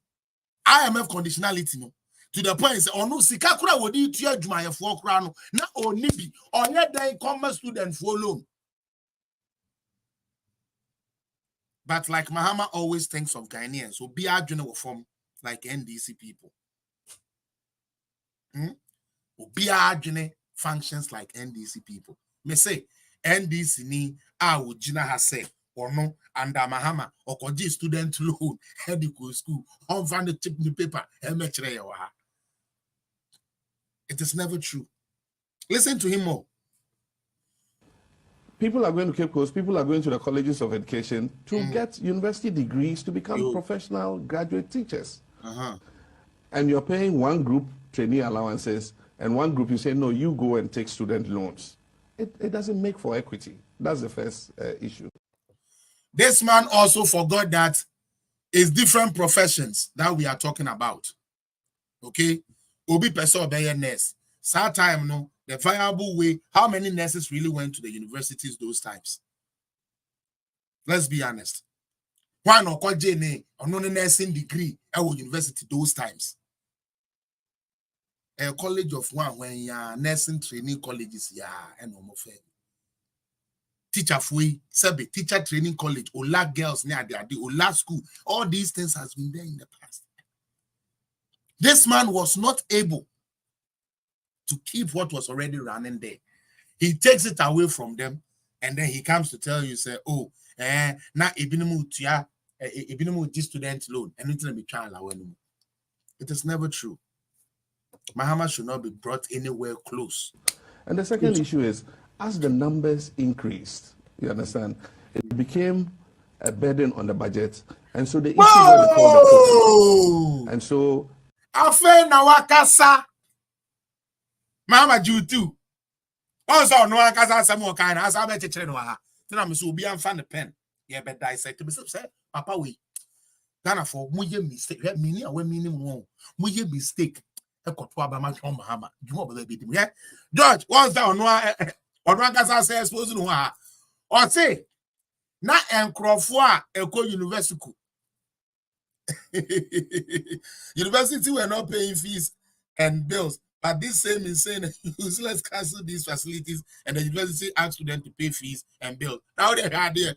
IMF conditionality, no. To the point, oh no, Sikakura would eat your Jumaya for crown, now or Nibi, or yet they come student for loan. But like Mahama always thinks of Ghanaians, so be our general form like NDC people. Be our general functions like NDC people. Me say NDC ni Jina has said or no under Mahama or koji student loan medical school on van the tip paper. It is never true. Listen to him more. People are going to Cape Coast, people are going to the colleges of education to get university degrees to become professional graduate teachers. And you're paying one group trainee allowances and one group you say, no, you go and take student loans. It doesn't make for equity. That's the first issue. This man also forgot that it's different professions that we are talking about. Okay? Obi person obey nurse. Sad time, no. The viable way, how many nurses really went to the universities those times? Let's be honest. Why not call JNA or no nursing degree at university those times? A college of one when you're nursing training colleges, and no fair. Teacher Fui, Sebe, teacher training college, Ola girls near the Ola school. All these things has been there in the past. This man was not able to keep what was already running there. He takes it away from them, and then he comes to tell you, say, oh, now Ibinimu student loan, and it's be child. It is never true. Mahama should not be brought anywhere close. And the second issue is, as the numbers increased, you understand, it became a burden on the budget, and so the issue was called the and so Afe Nawakasa. Mama Jutu. Also, no one can say more kind. As I bet you, no, then I'm so be fan the pen. Yeah, but dissect to myself, say, Papa, we. Ghana for muye mistake. Let me know when meaning wrong. Muye mistake. A cotwa by my John Mahama. You want to be yeah? George, once down, no, or one can say, suppose no, or say, na encrofwa Eko University. University were not paying fees and bills. But this same is saying, let's cancel these facilities, and the university asked them to pay fees and bills. Now they are there.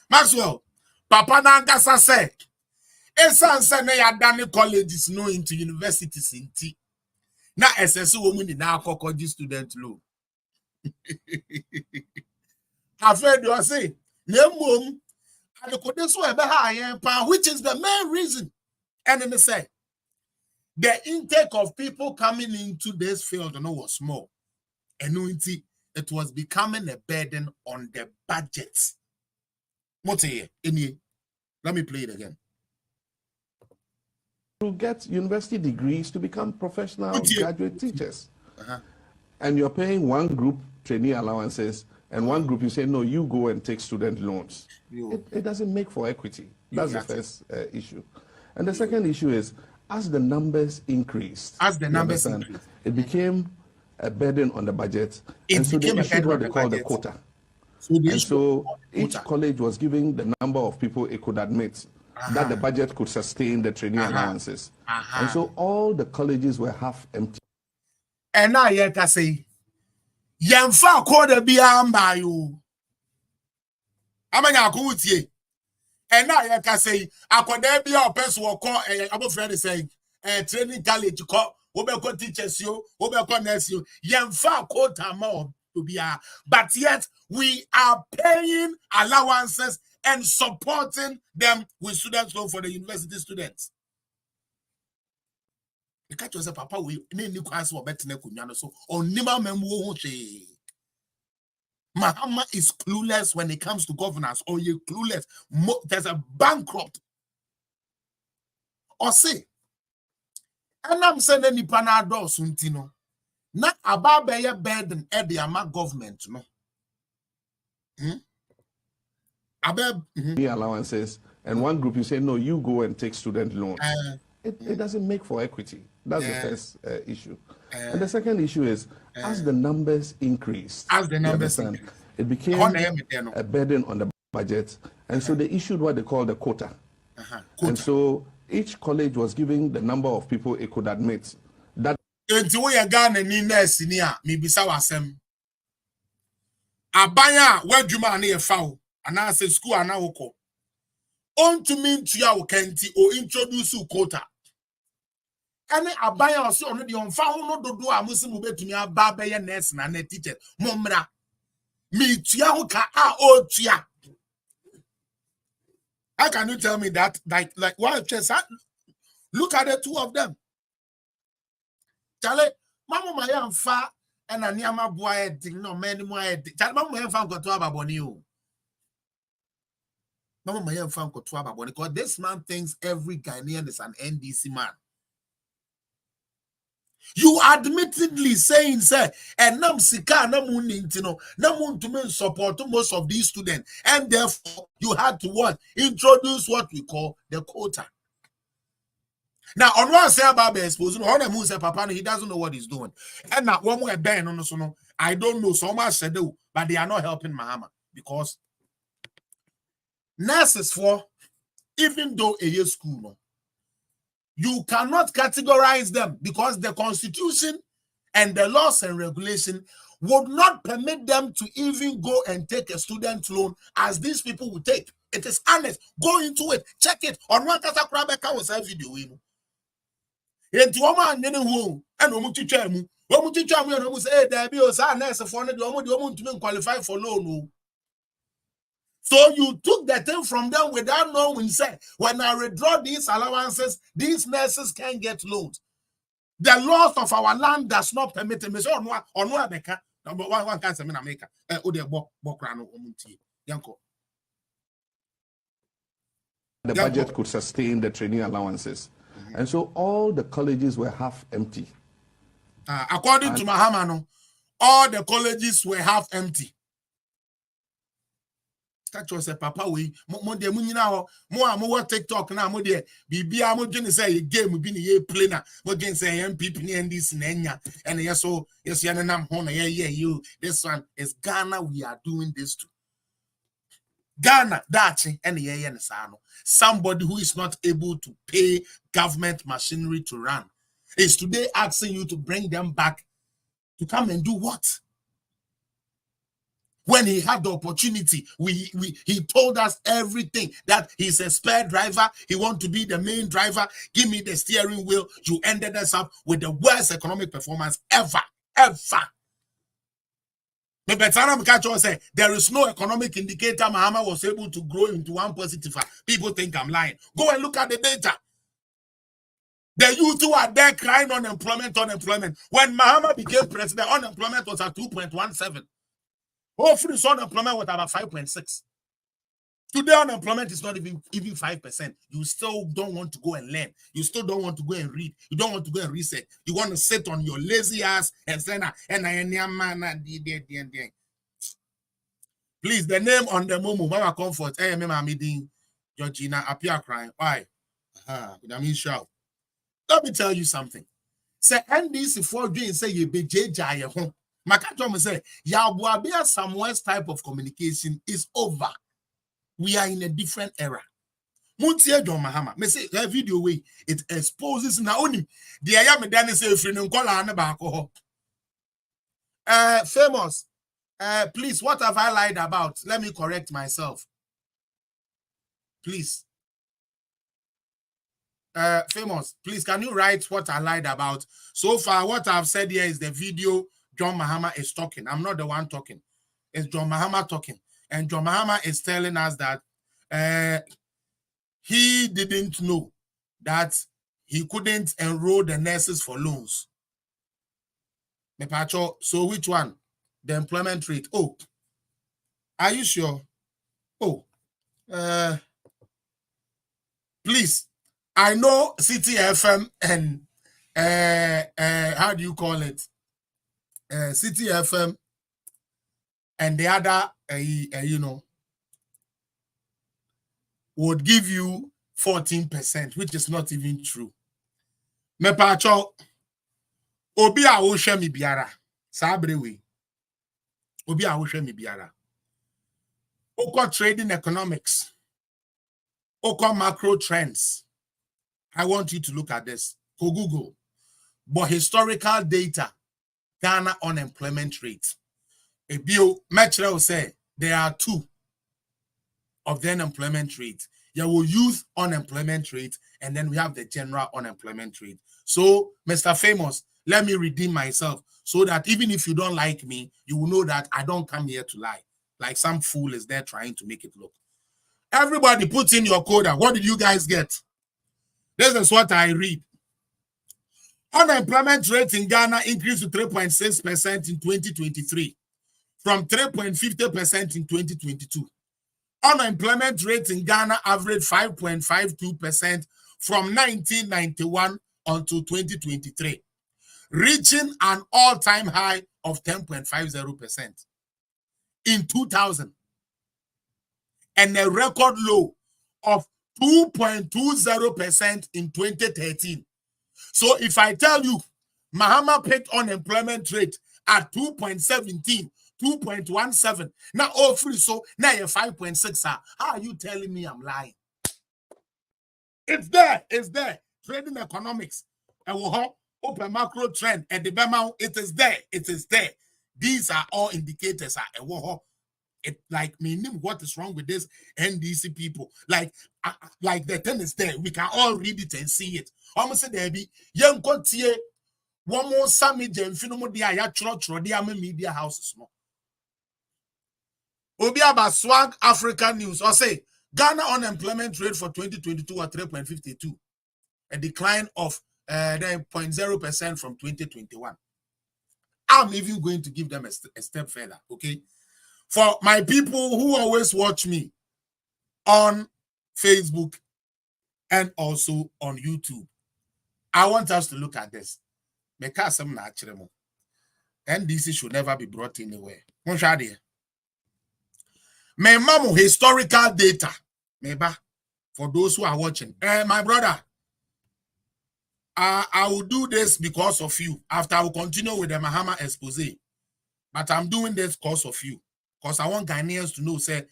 Maxwell, Papa Nangasa said, Esan Sene Yadani colleges no into universities in T. Now SSU woman in our college student loan. I've heard you say, Nemum, which is the main reason. And then they say, the intake of people coming into this field was small. And it was becoming a burden on the budget. Let me play it again. To get university degrees to become professional graduate teachers. And you're paying one group trainee allowances, and one group you say, no, you go and take student loans. It doesn't make for equity. That's the first issue. And the second issue is, as the numbers increased, it became a burden on the budget. And so they issued what they call the quota. And so each college was giving the number of people it could admit that the budget could sustain the trainee allowances. And so all the colleges were half empty. And now you can say, Yamfa quarter be by you. Amanya Kutie. And now you can say, I could there be a person who call a friend saying, training college, call, Obeko teachers you, Obeko nurse you, Yamfa quarter more to be a. But yet, we are paying allowances and supporting them with students loan for the university students. The catch was a papa we need class for better so on Nima Memo. Mahama is clueless when it comes to governance, or you clueless. There's a bankrupt. Or say, and I'm saying any panado suntino. Not about a burden at the Ama government, no. Allowances, and one group you say, no, you go and take student loans. It doesn't make for equity. That's the first issue. And the second issue is, as the numbers increased, it became a burden on the budget. And so they issued what they call the quota. And so each college was giving the number of people it could admit. That Abaya, where you man a foul, and I say school and now on to mean to your county or introduce you quota. And Abaya also already on foul no do a Muslim to me a barber nurse and a teacher. Momra me tiahuka o tia. How can you tell me that? Like what just look at the two of them. Charlie, Mama Maya and fa and a Niama boy ding no many more. Mama Maya found got to about you. Mama Maya found got to about because this man thinks every Ghanaian is an NDC man. You admittedly saying, sir, and nam sika namun intino, namun to men support most of these students, and therefore you had to what? Introduce what we call the quota. Now, on one say about exposing, on the moon say Papa, he doesn't know what he's doing. And now one more ban on no, I don't know so much they do, but they are not helping Mahama because nurses for even though a year school no. You cannot categorize them because the constitution and the laws and regulation would not permit them to even go and take a student loan as these people will take. It is honest. Go into it. Check it. On one kata krabeka was a video. And to woman and omuchichamu say there be a nurse for the qualify for loan. So you took the thing from them without knowing, say, when I withdraw these allowances, these nurses can't get loans. The laws of our land does not permit them. So on one America, number one can't say in America. The budget could sustain the training allowances. And so all the colleges were half empty. According to Mahama, no, all the colleges were half empty. That was a papa we more TikTok now more there bibia mo dwene say game bi ne ye play na mo dwene say MPP ne NDC na enya and yes so yes ya nam ho na you this one is Ghana. We are doing this too. Ghana dachi and ye ne sa no somebody who is not able to pay government machinery to run is today asking you to bring them back to come and do what? When he had the opportunity, he told us everything, that he's a spare driver. He wants to be the main driver. Give me the steering wheel. You ended us up with the worst economic performance ever. Say there is no economic indicator Mahama was able to grow into one positive. People think I'm lying. Go and look at the data. The youth who are there crying unemployment. When Mahama became president, unemployment was at 2.17. Hopefully, so unemployment was about 5.6. Today, unemployment is not even 5%. You still don't want to go and learn. You still don't want to go and read. You don't want to go and research. You want to sit on your lazy ass and say, please, the name on the Momo, Mama Comfort, I'm meeting Georgina appear crying. Why? Let me tell you something. Say NDC for doing say you be JJ home. Makatom say Yabuabia Samuel's type of communication is over. We are in a different era. Muntie MR.MAHAMA. Me say that video way it exposes now only the ayam dan say free no call na ba ko. Famous. Please, what have I lied about? Let me correct myself. Please. Famous, please, can you write what I lied about? So far, what I've said here is the video MR.MAHAMA is talking. I'm not the one talking. It's MR.MAHAMA talking. And MR.MAHAMA is telling us that he didn't know that he couldn't enroll the nurses for loans. So which one? The employment rate. Oh, are you sure? Oh, please. I know City FM and how do you call it? City FM and the other, would give you 14%, which is not even true. Me pacho, obi a wo hwe mi biara, sabrewe. Obi a wo hwe mi biara. Oko trading economics. Oko macro trends. I want you to look at this. Go Google. But historical data, Ghana unemployment rate. A bill, Metro will say there are two of the unemployment rate. You will use unemployment rate, and then we have the general unemployment rate. So, Mr. Famous, let me redeem myself so that even if you don't like me, you will know that I don't come here to lie. Like some fool is there trying to make it look. Everybody put in your quota. What did you guys get? This is what I read. Unemployment rate in Ghana increased to 3.6% in 2023 from 3.50% in 2022. Unemployment rate in Ghana averaged 5.52% from 1991 until 2023, reaching an all-time high of 10.50% in 2000 and a record low of 2.20% in 2013. So if I tell you, Mahama picked unemployment rate at 2.17, 2.17, now all free, so now you're 5.6. How are you telling me I'm lying? It's there, it's there. Trading economics, open macro trend, and the Bema, it is there, it is there. These are all indicators. It like meaning what is wrong with this NDC people? Like the thing is there. We can all read it and see it. Almost there be young continue. One more Sammy Jemfino dia ya chro dia media houses no. Obi aba swag African News or say Ghana unemployment rate for 2022 at 3.52, a decline of 0.0% from 2021. I'm even going to give them a step further, okay? For my people who always watch me on Facebook and also on YouTube, I want us to look at this. NDC should never be brought anywhere. My mom historical data. For those who are watching. My brother, I will do this because of you. After I will continue with the MR.MAHAMA expose. But I'm doing this because of you. Because I want Ghanaians to know, say,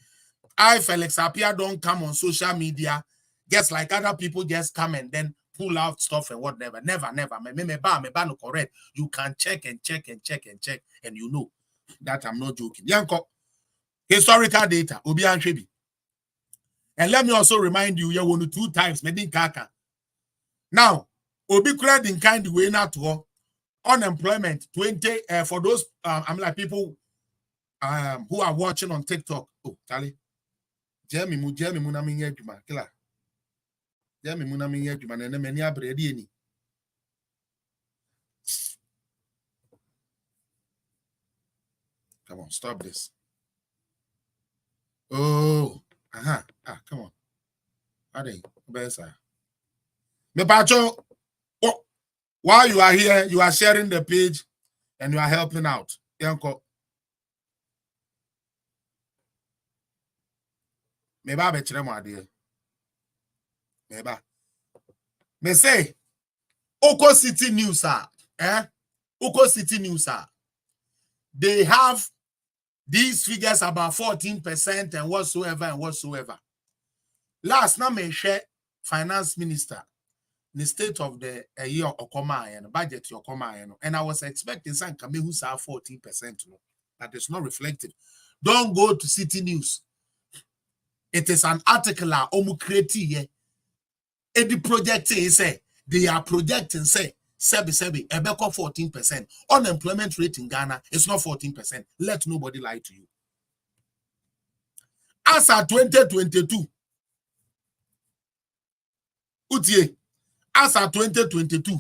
I, Felix Appiah, don't come on social media, just like other people just come and then pull out stuff and whatever. Never. Me no correct. You can check and check, and you know that I'm not joking. Yanko, historical data, Obi Anshebi. And let me also remind you, you won 2 times, Medin Kaka. Now, Obi Kred in kind way not to unemployment 20 for those I'm like people who are watching on TikTok. Oh, Charlie. Jeremy Muna Minya Juma, killer. Jeremy Muna Minya Juma, and then many abredi. Come on, stop this. Oh, come on. Ade, Besa. Me pacho, while you are here, you are sharing the page and you are helping out. Yanko. Meba be chere mo ade. Meba. Me say, Oko City News, Oko City News, they have these figures about 14% and whatsoever. Last now, me share finance minister, the state of the year Okoma and budget Okoma, and I was expecting some Kamehu say 14%. That is not reflective. Don't go to City News. It is an article omu create here. And the project say they are projecting say 7 ebeko 14%. Unemployment rate in Ghana is not 14%. Let nobody lie to you. As at 2022, Utie, as at 2022,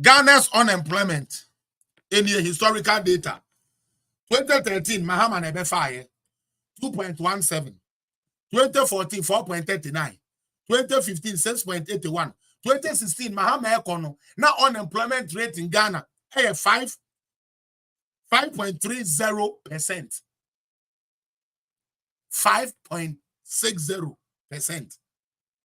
Ghana's unemployment in the historical data, 2013, Mahama nebe fire 2.17, 2014, 4.39, 2015, 6.81, 2016, Mahama Ekono, now unemployment rate in Ghana, 5.30%. 5.60%.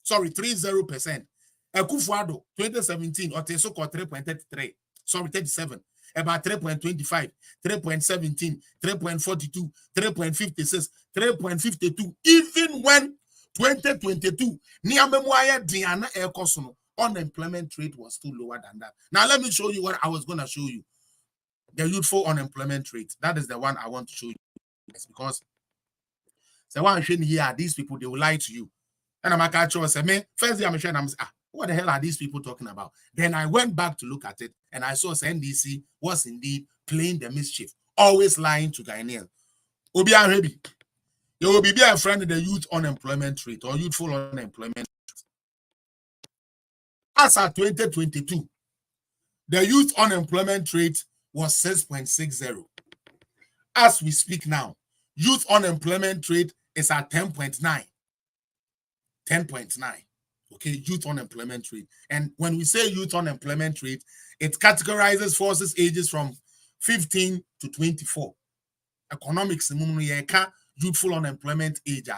Sorry, 30%. Ekufuado 2017 or Tesoko 3.33. Sorry, 37. About 3.25, 3.17, 3.42, 3.56, 3.52. Even when 2022, Niamemwaya Diana Ekosono, unemployment rate was still lower than that. Now let me show you what I was going to show you. The youthful unemployment rate. That is the one I want to show you. Because the one showing here, these people, they will lie to you. And I'm a say, man, first day I'm showing, I'm saying, what the hell are these people talking about? Then I went back to look at it, and I saw NDC was indeed playing the mischief, always lying to Ghanaians. Obi Arebi, you will be a friend of the youth unemployment rate or youthful unemployment rate. As at 2022, the youth unemployment rate was 6.60. As we speak now, youth unemployment rate is at 10.9. 10.9. Okay, youth unemployment rate. And when we say youth unemployment rate, it categorizes forces ages from 15 to 24. Economics, youthful unemployment age,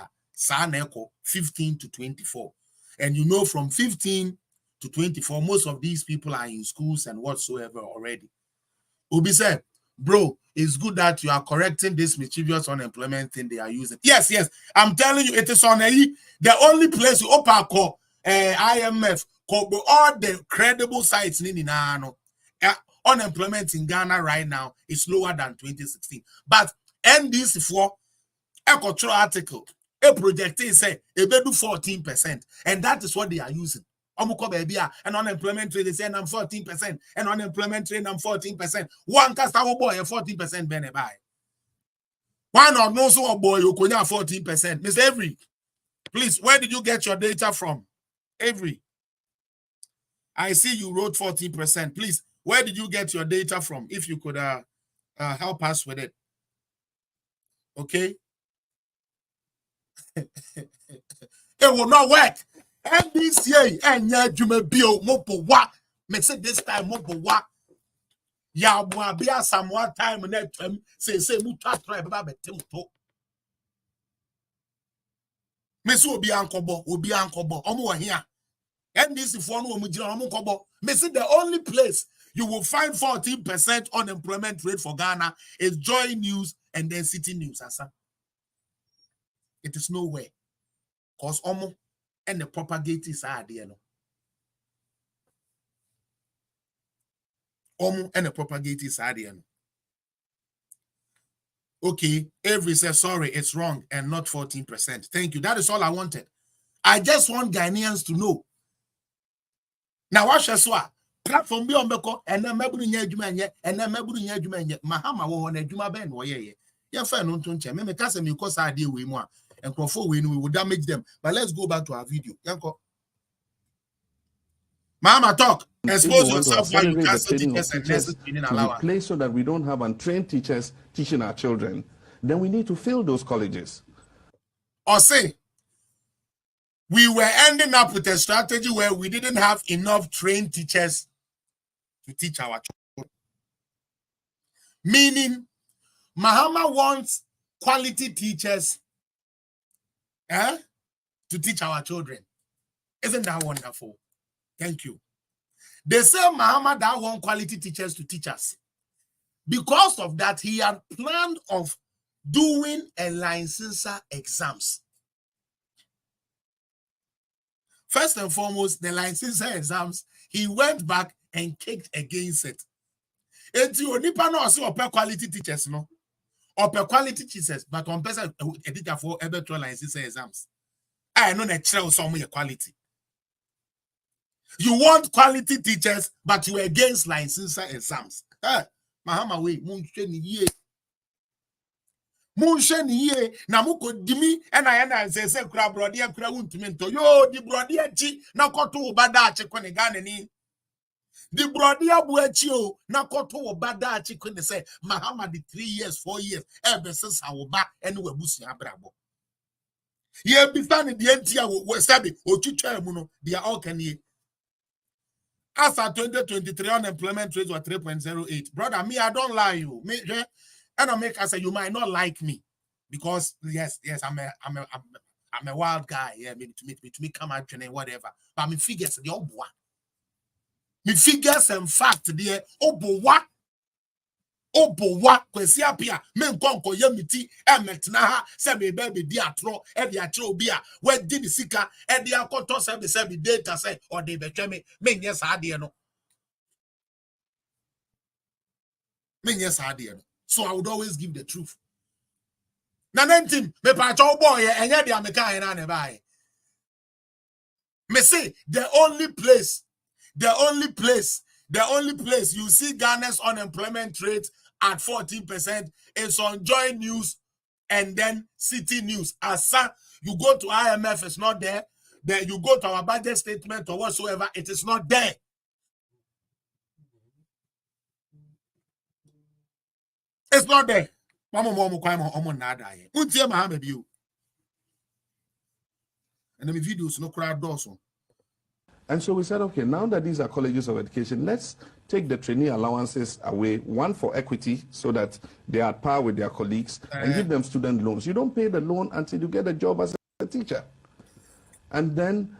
15 to 24. And you know, from 15 to 24, most of these people are in schools and whatsoever already. Obi said, bro, it's good that you are correcting this mischievous unemployment thing they are using. Yes, I'm telling you, it is on the only place you open call IMF, all the credible sites unemployment in Ghana right now is lower than 2016. But NDC for a cultural article, a project say they do 14%, and that is what they are using. And unemployment rate, they say I'm 14%, and unemployment rate, I'm 14%. One customer boy, 14% benefit. Why not no so boy, you could have 14%? Mr. Avery, please, where did you get your data from? Avery, I see you wrote 14%. Please, where did you get your data from? If you could help us with it. Okay. It will not work. And this year, and you may be a mopo wa. Make it this time mopo wa. Ya be a some one time and that say muta try baba temuto. Messi will be ankobo, omo here. And this is one woman kobo. Messi, the only place you will find 14% unemployment rate for Ghana is Joy News and then City News. Asa. It is nowhere. Because omo and the propagators are there. No? Omo and the propagators are there. No? Okay, Avery says, sorry, it's wrong and not 14%. Thank you. That is all I wanted. I just want Ghanaians to know. Now, what shall I platform be on Beko and then maybe Yajumanya and then maybe Yajumanya. Mahama won a Juma Ben or ye. Your friend on Tuncha. Maybe Cassim, you cause idea we more and before we will damage them. But let's go back to our video. Yanko. Mama talk. Expose yourself while you cancel teachers and nurses training allowance. To replace so that we don't have untrained teachers teaching our children. then we need to fill those colleges. Or say, we were ending up with a strategy where we didn't have enough trained teachers to teach our children. Meaning, Mahama wants quality teachers to teach our children. Isn't that wonderful? Thank you. They say Mahama that want quality teachers to teach us. Because of that, he had planned of doing a licensure exams. First and foremost, the licensure exams, he went back and kicked against it. Enti onipa no say ope quality teachers no. Ope quality teachers, but on person editor for ever licensure exams. I know na chere some quality. You want quality teachers, but you are against licensure exams. Mahama we munhwe ni ye. Munhwe ni ye na muko dimi na say kura brode kura wuntumi nto. Yo di brode achi na koto obada achi kwene Ghana ni. Di brode abu achi o na koto obada achi kwene say Mahama di 3 years 4 years ebe sesa oba ene wabusu abrabo. Ye bifane di entia we sabi otwitwa mu no they are all can ye. As at 2023, unemployment rate was 3.08. Brother, me, I don't lie you. Me, and I make I say you might not like me because yes, I'm a wild guy. Yeah, maybe to me come out and whatever. But me figures the oboa. Me figures in fact the oboa. Oboa kwesi apia me nkonko yamiti emetna ha se me baby di atro e di atro obi a we di di sika e di akoto se be data se o de betwe me nye sa de no me nye sa de no. So I would always give the truth. Na nentim me pa cho boy enye de ameka na ne bai. Me say the only place you see Ghana's unemployment rate at 14% is on Joy News and then City News. As you go to IMF, it's not there. Then you go to our budget statement or whatsoever, it is not there. It's not there. And the videos no crowd doors. And so we said, okay, now that these are colleges of education, let's take the trainee allowances away, one for equity, so that they are at par with their colleagues, and give them student loans. You don't pay the loan until you get a job as a teacher. And then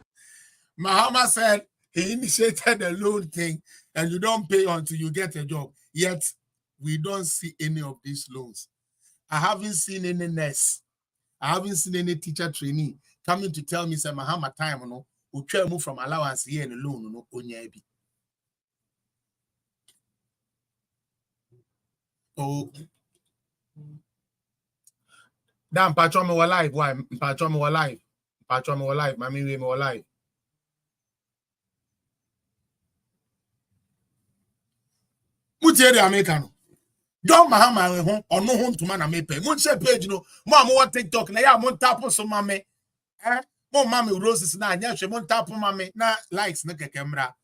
Mahama said he initiated the loan thing, and you don't pay until you get a job. Yet, we don't see any of these loans. I haven't seen any nurse. I haven't seen any teacher trainee coming to tell me, say, Mahama time, no, we try move from allowance here and loan, no, onyebi. Oh, damn, patron me alive. Why? Patron me alive. Patron me alive. Mami we me alive. Mutie de American. John Mahama home or no home to man me pay. Mun share page no. Mo mo TikTok na ya mon tap so mame. Mo mame roses na nya hwe mon tap mame na likes na kekemra.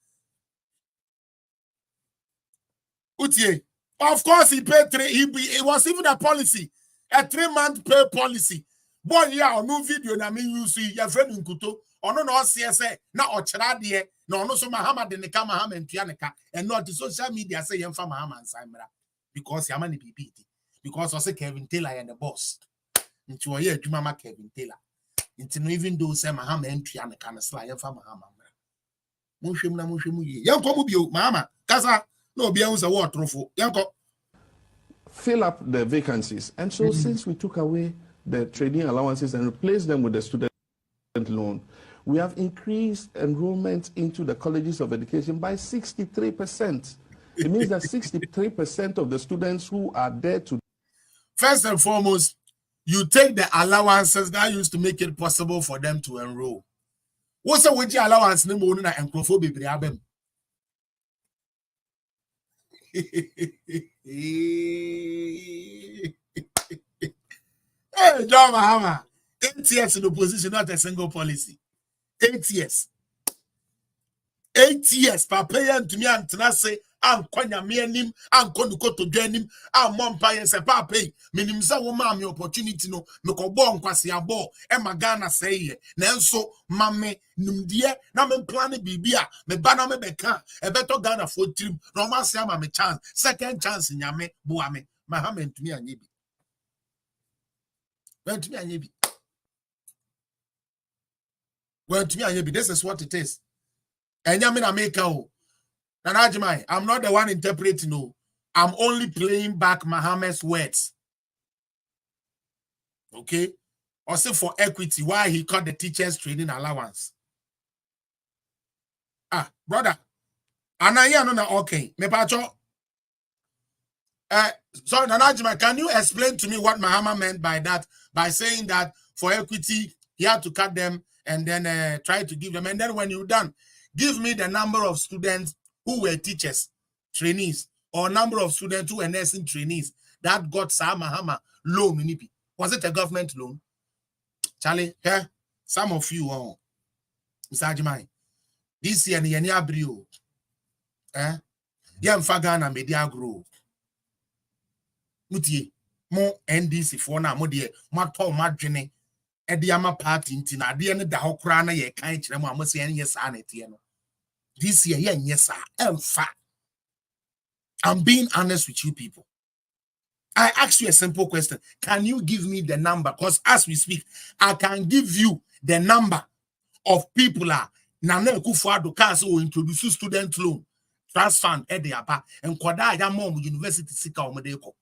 Utie. Of course, he paid 3. It was even a policy, a 3-month pay policy. Boy, yeah, no video na me use your friend Nkuto. Ono no CSA na ochra de na ono so Mahama de neka Mahama ntua neka and not the social media say yemfa Mahama nsamra because yama ni BBT because I say Kevin Taylor and the boss. Nti wo ye adwuma ma Kevin Taylor. Nti no even though say Mahama ntua neka na sla yemfa Mahama mra. Monhwem na monhwem ye. Yanko mu bio Mahama kasa. No, fill up the vacancies. And so since we took away the training allowances and replaced them with the student loan, we have increased enrollment into the colleges of education by 63%. It means that 63% of the students who are there to... First and foremost, you take the allowances that used to make it possible for them to enroll. What's the wage allowance? Hey, John Mahama, 8 years in opposition, not a single policy. 8 years. 8 years, Papa and to me and say ankonya me anim ankonuko to dwanim amompa yense papa minimza wo ma me opportunity no me ko bo nkwase abo e magana sey nanso mame numdie na me plan bibia me ba na me beka e beto Ghana for trim no ma se ama me chance second chance nyame boa me Mahama ntumi anye bi ntumi anye bi ntumi anye bi. This is what it is. Enyame na make o Nanajimai, I'm not the one interpreting, no. I'm only playing back Mahama's words. Okay? Also for equity, why he cut the teachers' training allowance. Ah, brother. Anaya no na okay. Me pacho. Sorry, Nanajimai, can you explain to me what Mahama meant by that? By saying that for equity, he had to cut them and then try to give them. And then when you're done, give me the number of students who were teachers, trainees, or number of students who were nursing trainees that got Mahama loan. Was it a government loan? Charlie, some of you, Mr. Ajimai, this year, Yenya Brio, Yam Fagana Media Grow. Mutie, more NDC for now, Modia, Mato Margine, Ediama party, Tina, the end of the Hokrana, ye can't remember, must say, yes, Anetiano. This year, yes, sir. I'm being honest with you people. I ask you a simple question. Can you give me the number? Because as we speak, I can give you the number of people Nana Kufuado Council will introduce student loan, trust fund, and Kwada Yamom University Sika Omedeko.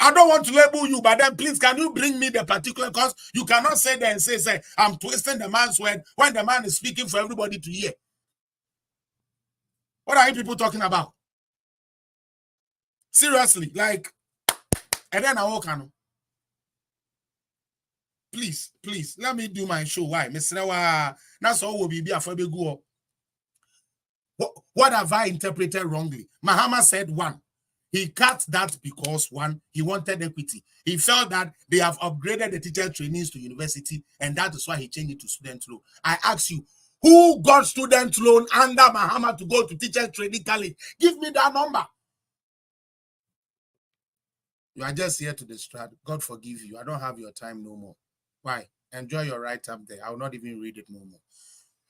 I don't want to label you, but then please, can you bring me the particular? Because you cannot say that and say, I'm twisting the man's word when the man is speaking for everybody to hear. What are you people talking about? Seriously, like, and then I walk on. Please, let me do my show. Why? Mr. That's all will be before we go. What have I interpreted wrongly? Mahama said one. He cut that because one, he wanted equity. He felt that they have upgraded the teacher trainees to university, and that is why he changed it to student loan. I ask you, who got student loan under Mahama to go to teacher training college? Give me that number. You are just here to distract. God forgive you. I don't have your time no more. Why? Enjoy your right up there. I will not even read it no more.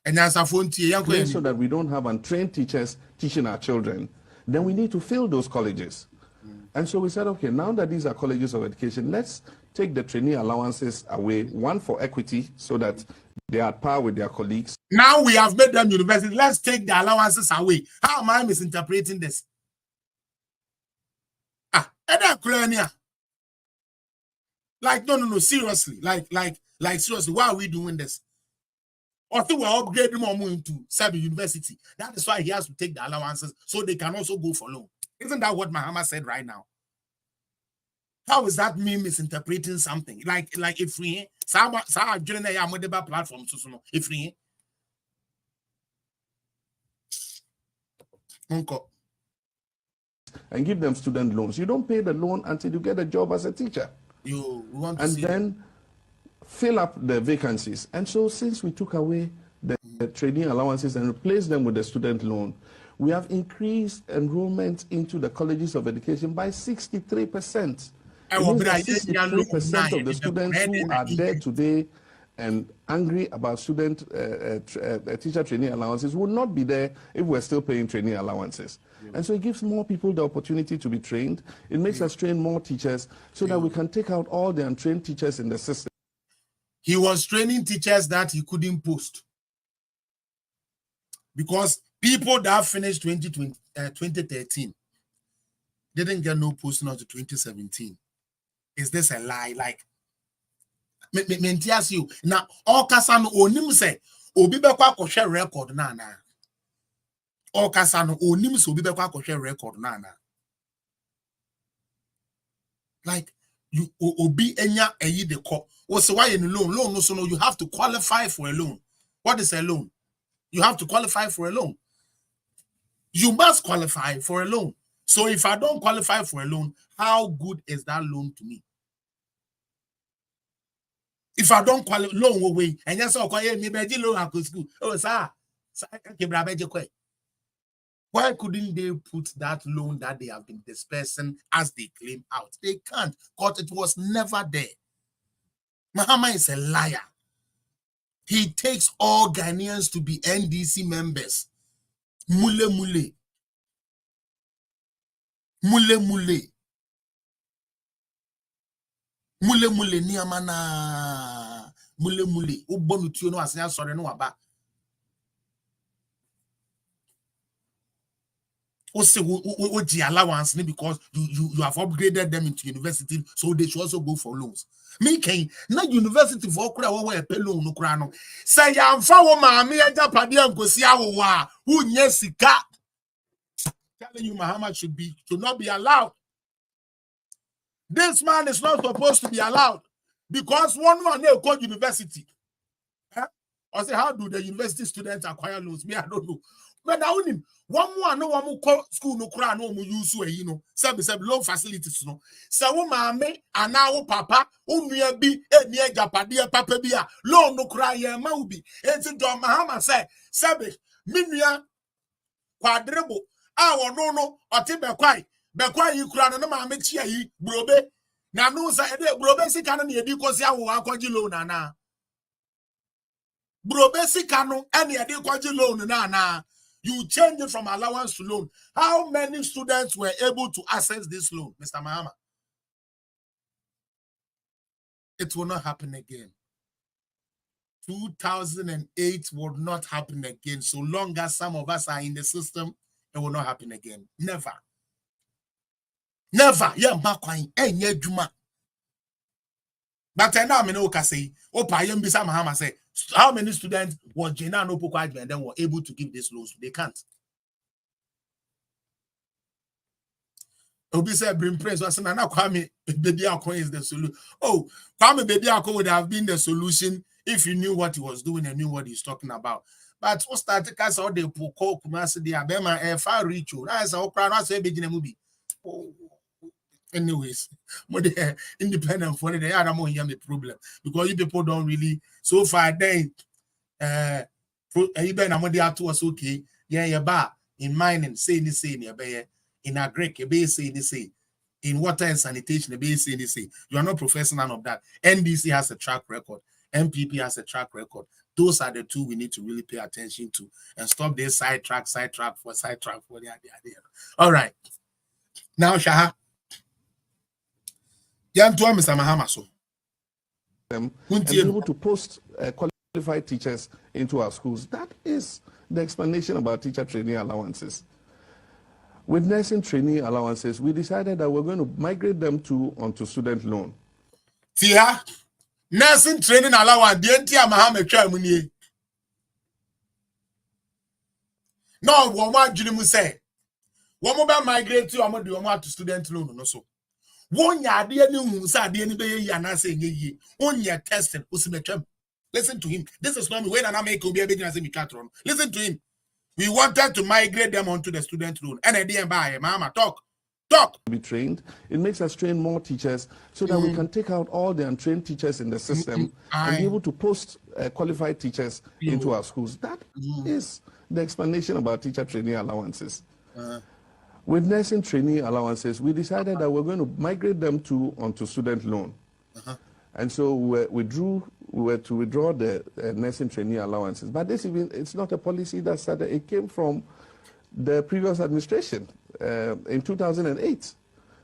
And as a phone so that we don't have untrained teachers teaching our children, then we need to fill those colleges. And so we said, okay, now that these are colleges of education, let's take the trainee allowances away, one for equity, so that they are at par with their colleagues. Now we have made them university. Let's take the allowances away. How am I misinterpreting this? Like, no, seriously. Like, seriously, why are we doing this? Or we're upgrading more into Sabi University. That is why he has to take the allowances so they can also go for loan. Isn't that what Mahama said right now? How is that me misinterpreting something? Like if we during the platform, if we and give them student loans. You don't pay the loan until you get a job as a teacher. You want to and see then fill up the vacancies. And so since we took away the training allowances and replaced them with the student loan, we have increased enrollment into the colleges of education by 63%. 63% of the students who are there today and angry about student teacher training allowances will not be there if we're still paying training allowances. And so it gives more people the opportunity to be trained. It makes us train more teachers so that we can take out all the untrained teachers in the system. He was training teachers that he couldn't post. Because people that finished 2013 didn't get no posting until 2017. Is this a lie? Like, me ask you now. All Kasano onim say obi be kwa share record na. All Kasano onim say obi be kwa share record na. Like you obi enya eyi de ko. What's why in loan? Loan no so no. You have to qualify for a loan. What is a loan? You have to qualify for a loan. You must qualify for a loan. So if I don't qualify for a loan, how good is that loan to me? If I don't qualify loan away, and yes, okay, me be loan at school. Oh, sir, Why couldn't they put that loan that they have been dispersing as they claim out? They can't, because it was never there. Mahama is a liar. He takes all Ghanaians to be NDC members. Mule mule. Mule mule. Mule mule ni amana. Mule mule. Ubonu tuyo no asenya sore no aba. Oji allowance because you have upgraded them into university, so they should also go for loans. Me can na university for kura wo we pay loan no kura no. Say ya mfa wo maame agya pade ankosi awo a unye sika. Telling you Mahama should not be allowed. This man is not supposed to be allowed because one they go university. Huh? I say, how do the university students acquire loans? Me, I don't know. But I only one more no one more school no cry no more use you know. Some loan facilities no. So mama and now papa unuya be near Japadia papa bia loan no cry ya maubi. It's in Mahama say sabe minya quadruple. No ote bekwai you cry no mama chia yi brobe. Na no say brobe si kana na edi kosi awo akwaji loan na. Brobe si kanu and edi kwaji loan na. You change it from allowance to loan. How many students were able to access this loan, Mr. Mahama? It will not happen again. 2008 will not happen again. So long as some of us are in the system, it will not happen again. Never. Never. Yeah, but now I know say, Mahama say, how many students was Jena no Pokwa and then were able to give this loans? They can't. Obi said, bring praise. I said, now Kwame Baby Ako is the solution. Oh, Kwame Baby Ako would have been the solution if you knew what he was doing and knew what he's talking about. But what started us all the Poko Kumasi, the Abema, far reach you. That's our crown. I say, Begin a movie. Anyways, independent for the other more the problem because you people don't really so far then even among was okay. Yeah, in mining, say in agric, say in water and sanitation, say you are not professing none of that. NDC has a track record, MPP has a track record. Those are the two we need to really pay attention to and stop this sidetrack for the idea. All right, now Shaha. Mr. Mahama, so and be able to post qualified teachers into our schools. That is the explanation about teacher training allowances. With nursing training allowances, we decided that we're going to migrate them onto student loan. Tia, nursing training allowance, the entire Mahama Chamuni. No, one Junimu say, one more migrate to Amadu to student loan, no so. One ya dear new sad any day yana saying ye, one year tested Usimetram. Listen to him. This is not when I make a big as a Mikatron. Listen to him. We wanted to migrate them onto the student loan. And I didn't buy Mama talk. Be trained. It makes us train more teachers so that we can take out all the untrained teachers in the system and be able to post qualified teachers into our schools. That is the explanation about teacher training allowances. With nursing training allowances, we decided that we're going to migrate them onto student loan. And so we were to withdraw the nursing training allowances. But this even, it's not a policy that started. It came from the previous administration in 2008.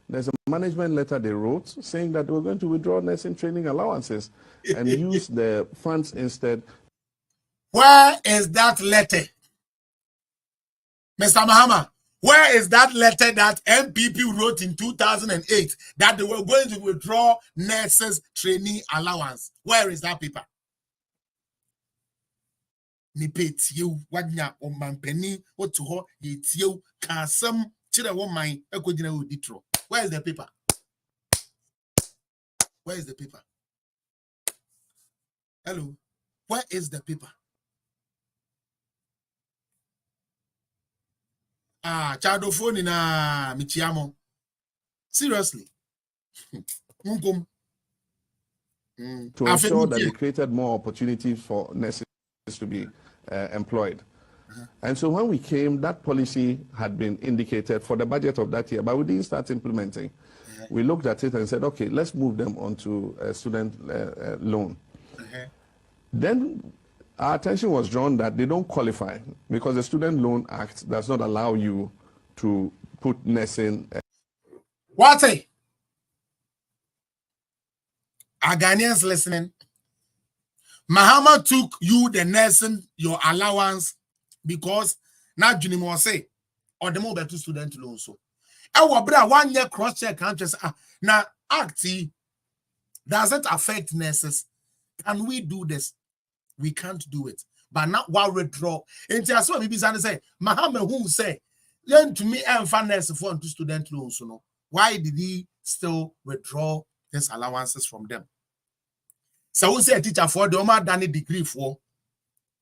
There's a management letter they wrote saying that we're going to withdraw nursing training allowances and use the funds instead. Where is that letter? Mr. Mahama, where is that letter that MPP wrote in 2008 that they were going to withdraw nurses training allowance? Where is that paper? Nipet you wadnya omampeni otuho yetio kasam chira woman ekodina oditro. Where is the paper? Where is the paper? Hello, where is the paper? Chado phone na michiamo. Seriously. To ensure that they created more opportunities for nurses to be employed. And so when we came, that policy had been indicated for the budget of that year, but we didn't start implementing. We looked at it and said, okay, let's move them onto a student loan. Then our attention was drawn that they don't qualify because the Student Loan Act does not allow you to put nursing. What? Are Ghanaians listening? Mahama took you the nursing, your allowance, because now Junimo say, or the more better student loan. So, our brother 1 year cross check countries. Now, acti does it affect nurses? Can we do this? We can't do it. But not while withdraw. And just what maybe say, Mahama who say, learn to me and finance for student loans. So, why did he still withdraw his allowances from them? So we say a teacher for the Oma Danny degree for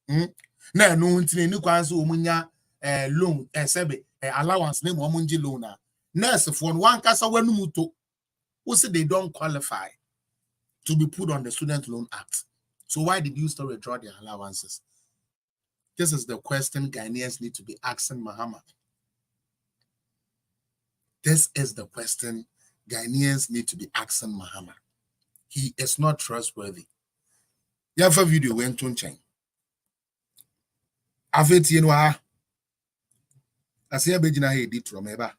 no umunya loan sebe allowance name omunji loan nurse for one kasa wenumuto who say they don't qualify to be put on the Student Loan Act. So why did you still withdraw their allowances? This is the question Ghanaians need to be asking Mahama. This is the question Ghanaians need to be asking Mahama. He is not trustworthy. You have a video went to change. Afet yenwa. Asiya bejina he did from eba.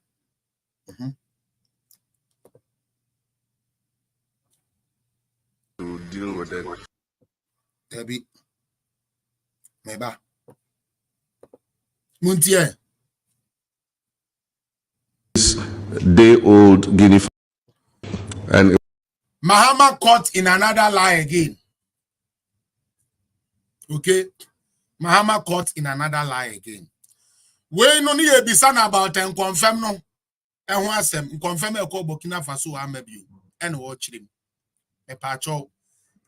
To deal with it. Debbie. Meba. Muntie. Day-old Guinea and Mahama caught in another lie again. Okay? Mahama caught in another lie again. We no need be son about and confirm no. And once them confirm a call Burkina Faso amebu and watch him. A pacho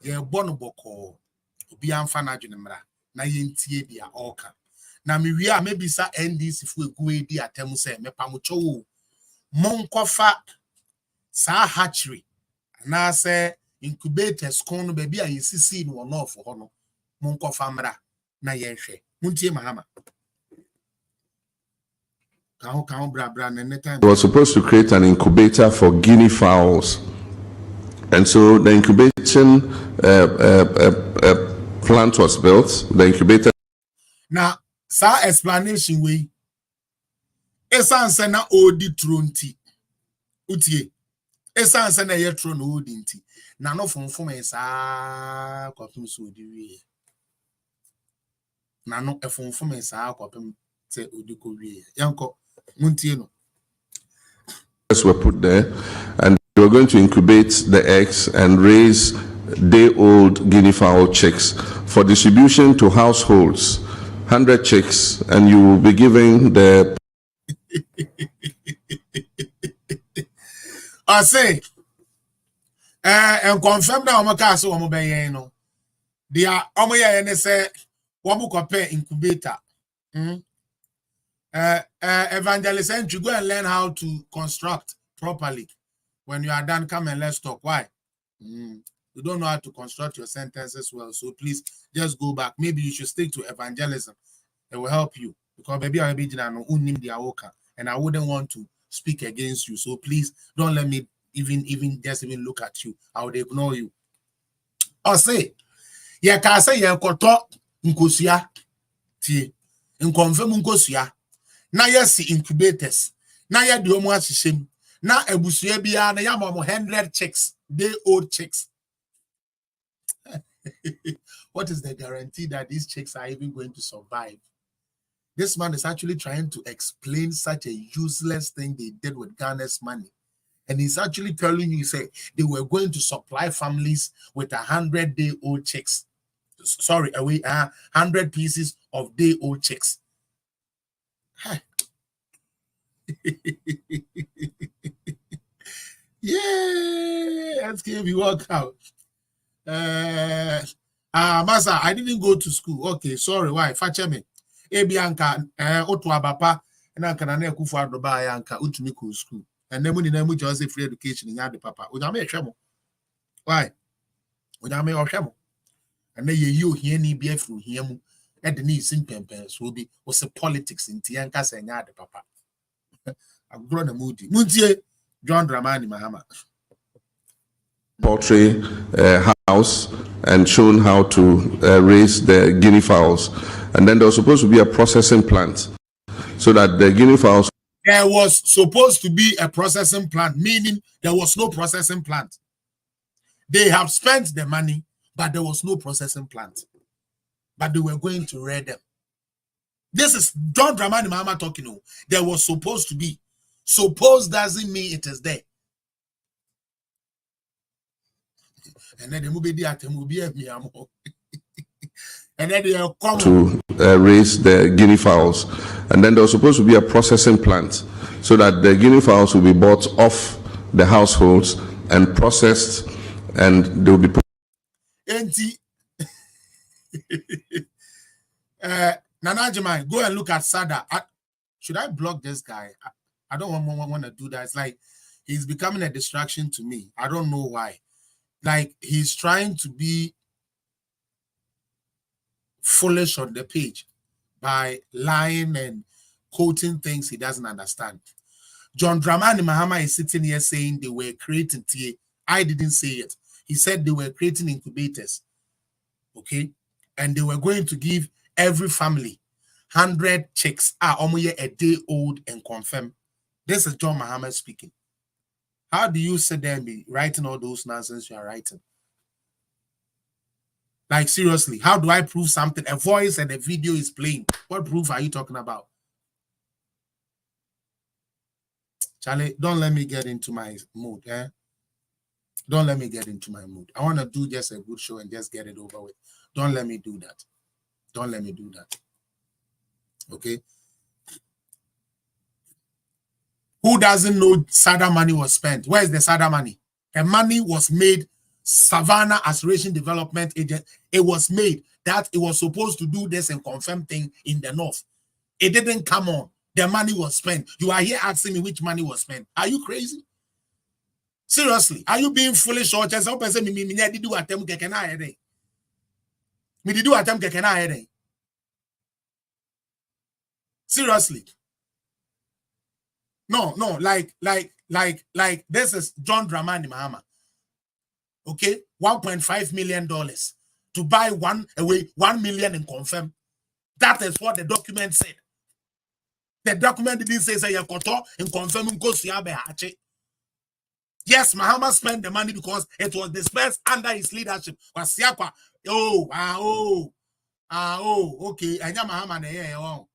ye bonoboko be amfana junimra na yentie dia oka. Na mi wi a maybe sa NDC if we go di atemu say me pamucho monkofa sa hatchery na say incubators kon no baby a yesisi no no for hono monkofa mra na yenhwe muntie Mahama we were supposed to create an incubator for guinea fowls, and so the incubation plant was built. The incubator now sa explanation we esanse na odi tronti utie esanse na ye tro na odi nti na no fonfom esa kwapem so odi wie na no efonfom esa kwapem se odi ko wie yanko muntie no were put there, and we were going to incubate the eggs and raise day-old guinea fowl chicks for distribution to households. 100 chicks, and you will be giving the I say and confirm that omaka so omo be no dia omo ye ne say omo kope incubator evangelist, and you go and learn how to construct properly. When you are done, come and let's talk. Why? You don't know how to construct your sentences well, so please just go back. Maybe you should stick to evangelism. It will help you, because maybe I be and I wouldn't want to speak against you. So please don't let me even look at you. I would ignore you. Or say, yeah, can say yeah, koto nkosia tie nkonfem nkosia na yes incubators na ya de omo asisem na abusua bia na ya mamo 100 chicks, day old chicks. What is the guarantee that these chicks are even going to survive? This man is actually trying to explain such a useless thing they did with Ghana's money. And he's actually telling you, say, they were going to supply families with 100-day-old chicks. Sorry, 100 pieces of day-old chicks. Yeah, that's going to be worked out. Masa, I didn't go to school. Okay, sorry, why? Fache me. Ebianka, otu abapa, and I can kufu adoba yanka utumiku school. And then when you just free education in the papa, udame shamo. Why? Udame or shamo. And then you hear me be through him. at the knees in pempens will be was a politics in Tianka Senya de Papa. I've grown a moody. Muntie John Dramani Mahama. Poultry house and shown how to raise the guinea fowls. And then there was supposed to be a processing plant so that the guinea fowls. There was supposed to be a processing plant, meaning there was no processing plant. They have spent the money, but there was no processing plant. But they were going to rear them. This is John Dramani Mahama talking. There was supposed to be. Suppose doesn't mean it is there. And then the movie will be and then they come to raise the guinea fowls. And then there was supposed to be a processing plant so that the guinea fowls will be bought off the households and processed, and they will be Nana Jemai, go and look at Sada. Should I block this guy? I don't want to do that. It's like he's becoming a distraction to me. I don't know why. Like he's trying to be foolish on the page by lying and quoting things he doesn't understand. John Dramani Mahama is sitting here saying they were creating TA. I didn't say it. He said they were creating incubators. Okay? And they were going to give every family 100 chicks a day old and confirm. This is John Mahama speaking. How do you sit there and be writing all those nonsense you are writing? Like, seriously, how do I prove something? A voice and a video is playing. What proof are you talking about? Charlie, don't let me get into my mood. Eh? Don't let me get into my mood. I want to do just a good show and just get it over with. Don't let me do that. Don't let me do that. Okay? Who doesn't know SADA money was spent? Where is the SADA money? The money was made. Savannah Aspiration Development Agent. It was made that it was supposed to do this and confirm thing in the north. It didn't come on. The money was spent. You are here asking me which money was spent. Are you crazy? Seriously, are you being foolish or just some person me did do attempt to me did do attempt to seriously? No, like this is John Dramani Mahama. Okay, $1.5 million to buy 1 million and confirm. That is what the document said. The document didn't say you koto and confirm. Yes, Mahama spent the money because it was dispersed under his leadership. Okay. Anya Mahama ne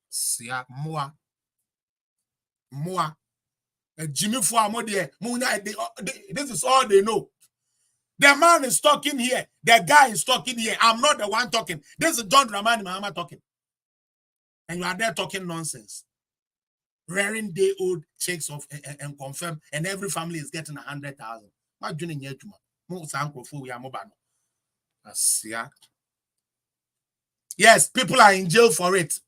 Sia Moa. Jimmy Fuamode. This is all they know. The man is talking here. The guy is talking here. I'm not the one talking. This is John Dramani Mahama talking. And you are there talking nonsense. Rearing day old chicks of and confirm, and every family is getting 100,000. What do you need to Yes, people are in jail for it.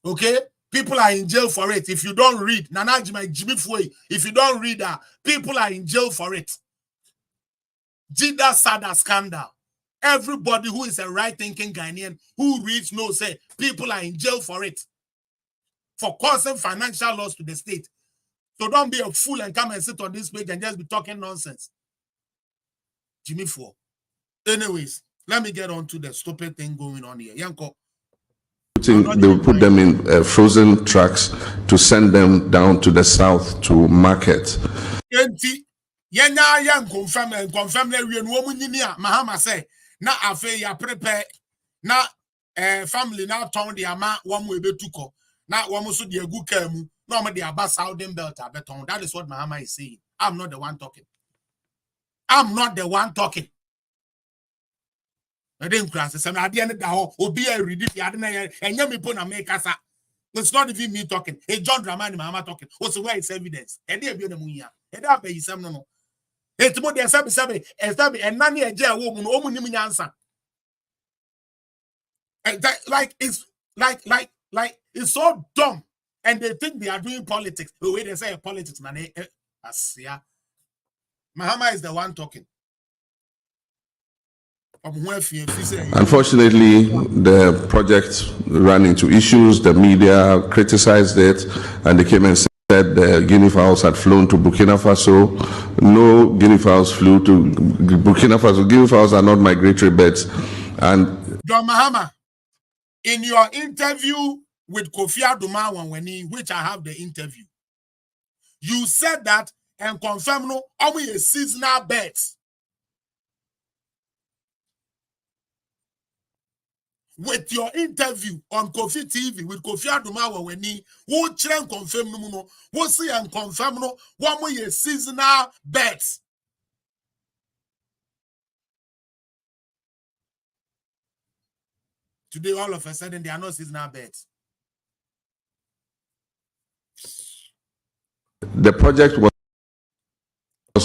Okay? People are in jail for it. If you don't read, if you don't read that, people are in jail for it. Jida Sada scandal. Everybody who is a right-thinking Ghanaian who reads knows say people are in jail for it. For causing financial loss to the state. So don't be a fool and come and sit on this page and just be talking nonsense. Jimmy Four. Anyways, let me get on to the stupid thing going on here. Yanko. They will put them in frozen trucks to send them down to the south to market. Confirm Mahama say na afe ya prepare na family now town the ama one way betuko na one so the egu kamu no ma the aba Southern belt abeton. That is what Mahama is saying. I'm not the one talking. I'm not the one talking. I didn't cross the at the end of the whole be a ridiculous and yami put make us. It's not even me talking. Hey, John Dramani Mahama talking. What's the way it's evidence? And they be on the moon. And that be some no. It's more than sabi and none a jail woman omun answer. Like it's like it's so dumb. And they think they are doing politics. The way they say politics, man. Mahama is the one talking. Unfortunately, the project ran into issues. The media criticized it, and they came and said the guinea fowls had flown to Burkina Faso. No guinea fowls flew to Burkina Faso. Guinea fowls are not migratory birds. And John Mahama, in your interview with Kofi Adumawa, which I have the interview, you said that and confirm no only a seasonal birds. With your interview on Kofi TV with Kofi Adumawa who can confirm no, who see and confirm no, one more seasonal birds. Today, all of a sudden, they are not seasonal birds. The project was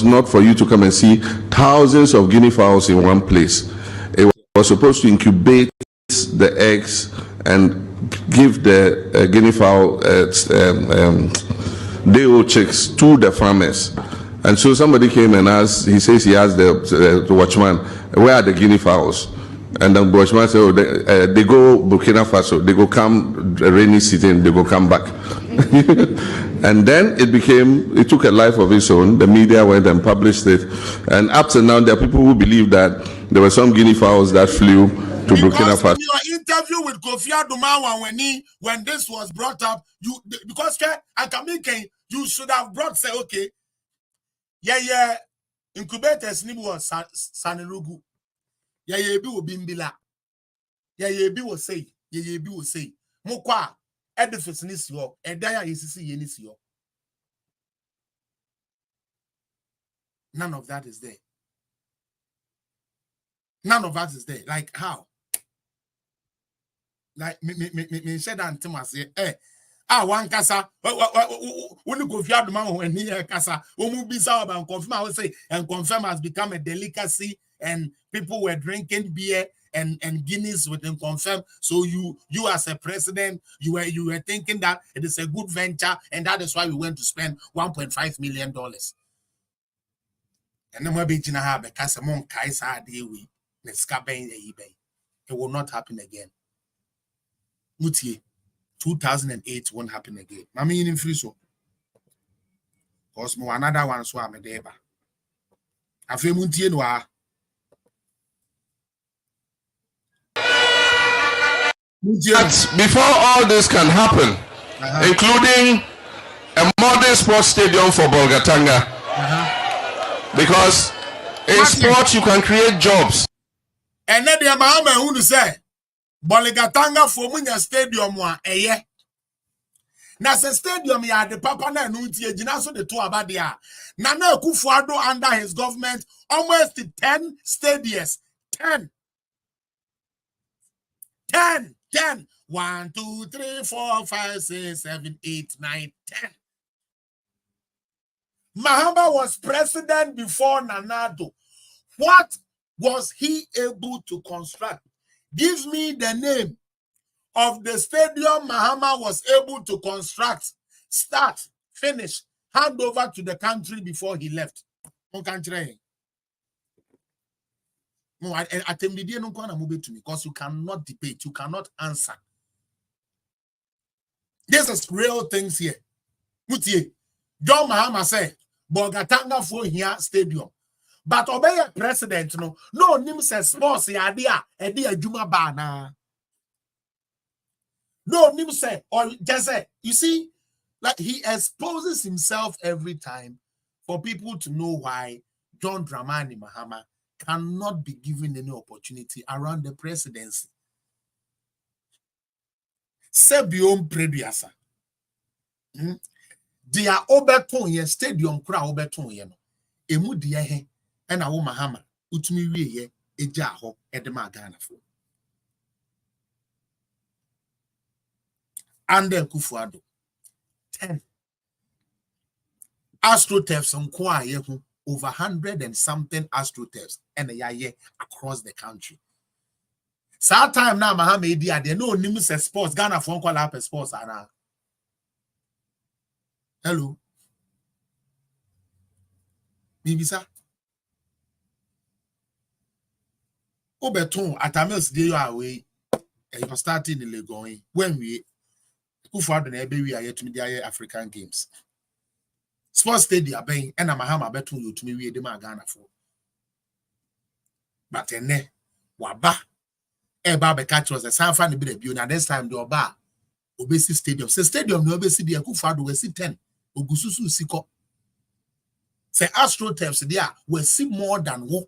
not for you to come and see thousands of guinea fowls in one place. It was supposed to incubate the eggs and give the guinea fowl day-old chicks to the farmers. And so somebody came and asked, he says he asked the watchman, where are the guinea fowls? And the watchman said, oh, they go Burkina Faso, they go come rainy season, they go come back. And then it took a life of its own. The media went and published it. And up to now, there are people who believe that there were some guinea fowls that flew to Burkina Faso. In your interview with Kofi Adumawa when this was brought up, you should have brought, say, okay, yeah, incubators ni was Sanerugu. Yeah, be wo bimbila. Yeah, be wo say. Yeah, be wo say. Mokwa edifice ni siyo. Edaya yesisi ye ni siyo. None of that is there. None of that is there. Like how? Like me said that say, one kasa. When go fiad man when near kasa. Omu bisa and confirm. I would say and confirm has become a delicacy. And people were drinking beer and Guinness with them confirm. So you as a president, you were thinking that it is a good venture, and that is why we went to spend $1.5 million. And then we have it will not happen again. Mutie, 2008 won't happen again. I mean in free so. Because another one so I'm a deba. I feel mutie no. But before all this can happen, including a modern sports stadium for Bolgatanga, because in sports you can create jobs. And then the Mahama who say, Bolgatanga for Munya Stadium wa eye. Na se stadium ya the papa na nunti ejina the two about there. Nana Akufo-Addo under his government almost 10 stadiums. 10. 1, 2, 3, 4, 5, 6, 7, 8, 9, 10. Mahama was president before Nanado. What was he able to construct? Give me the name of the stadium Mahama was able to construct, start, finish, hand over to the country before he left. Because you cannot debate, you cannot answer. This is real things here. Mutie, John Mahama said, Bolgatanga for here stadium. But obey a president, no nim says sports idea, idea Juma Bana. No nim say, or just say, you see, like he exposes himself every time for people to know why John Dramani Mahama cannot be given any opportunity around the presidency. Sebiom Prediasa. Dia Oberton ye stadium kura Oberton ye no. Emu dia he ena wo Mahama utumi wie ye eja ho edema Ghana fo. Under Akufo-Addo 10 AstroTurfs nko a ye ho over 100 and something AstroTurfs and ye across the country. Sa time na Mahama edi ade no nim se sports Ghana for nko la sports ana. Hello. Maybe sir. Obeton at Amels day away. And you're starting in Legon. When we who for the we are yet to the African Games. Sports Stadium, and MR.MAHAMA betun you to me we the Ghana for. But ene waba eba be catch was a San Fan be the na this time the oba obesi stadium. Say stadium no obesi the Akufo-Addo we see 10. Ogususu siko. Say AstroTurfs there we see more than one.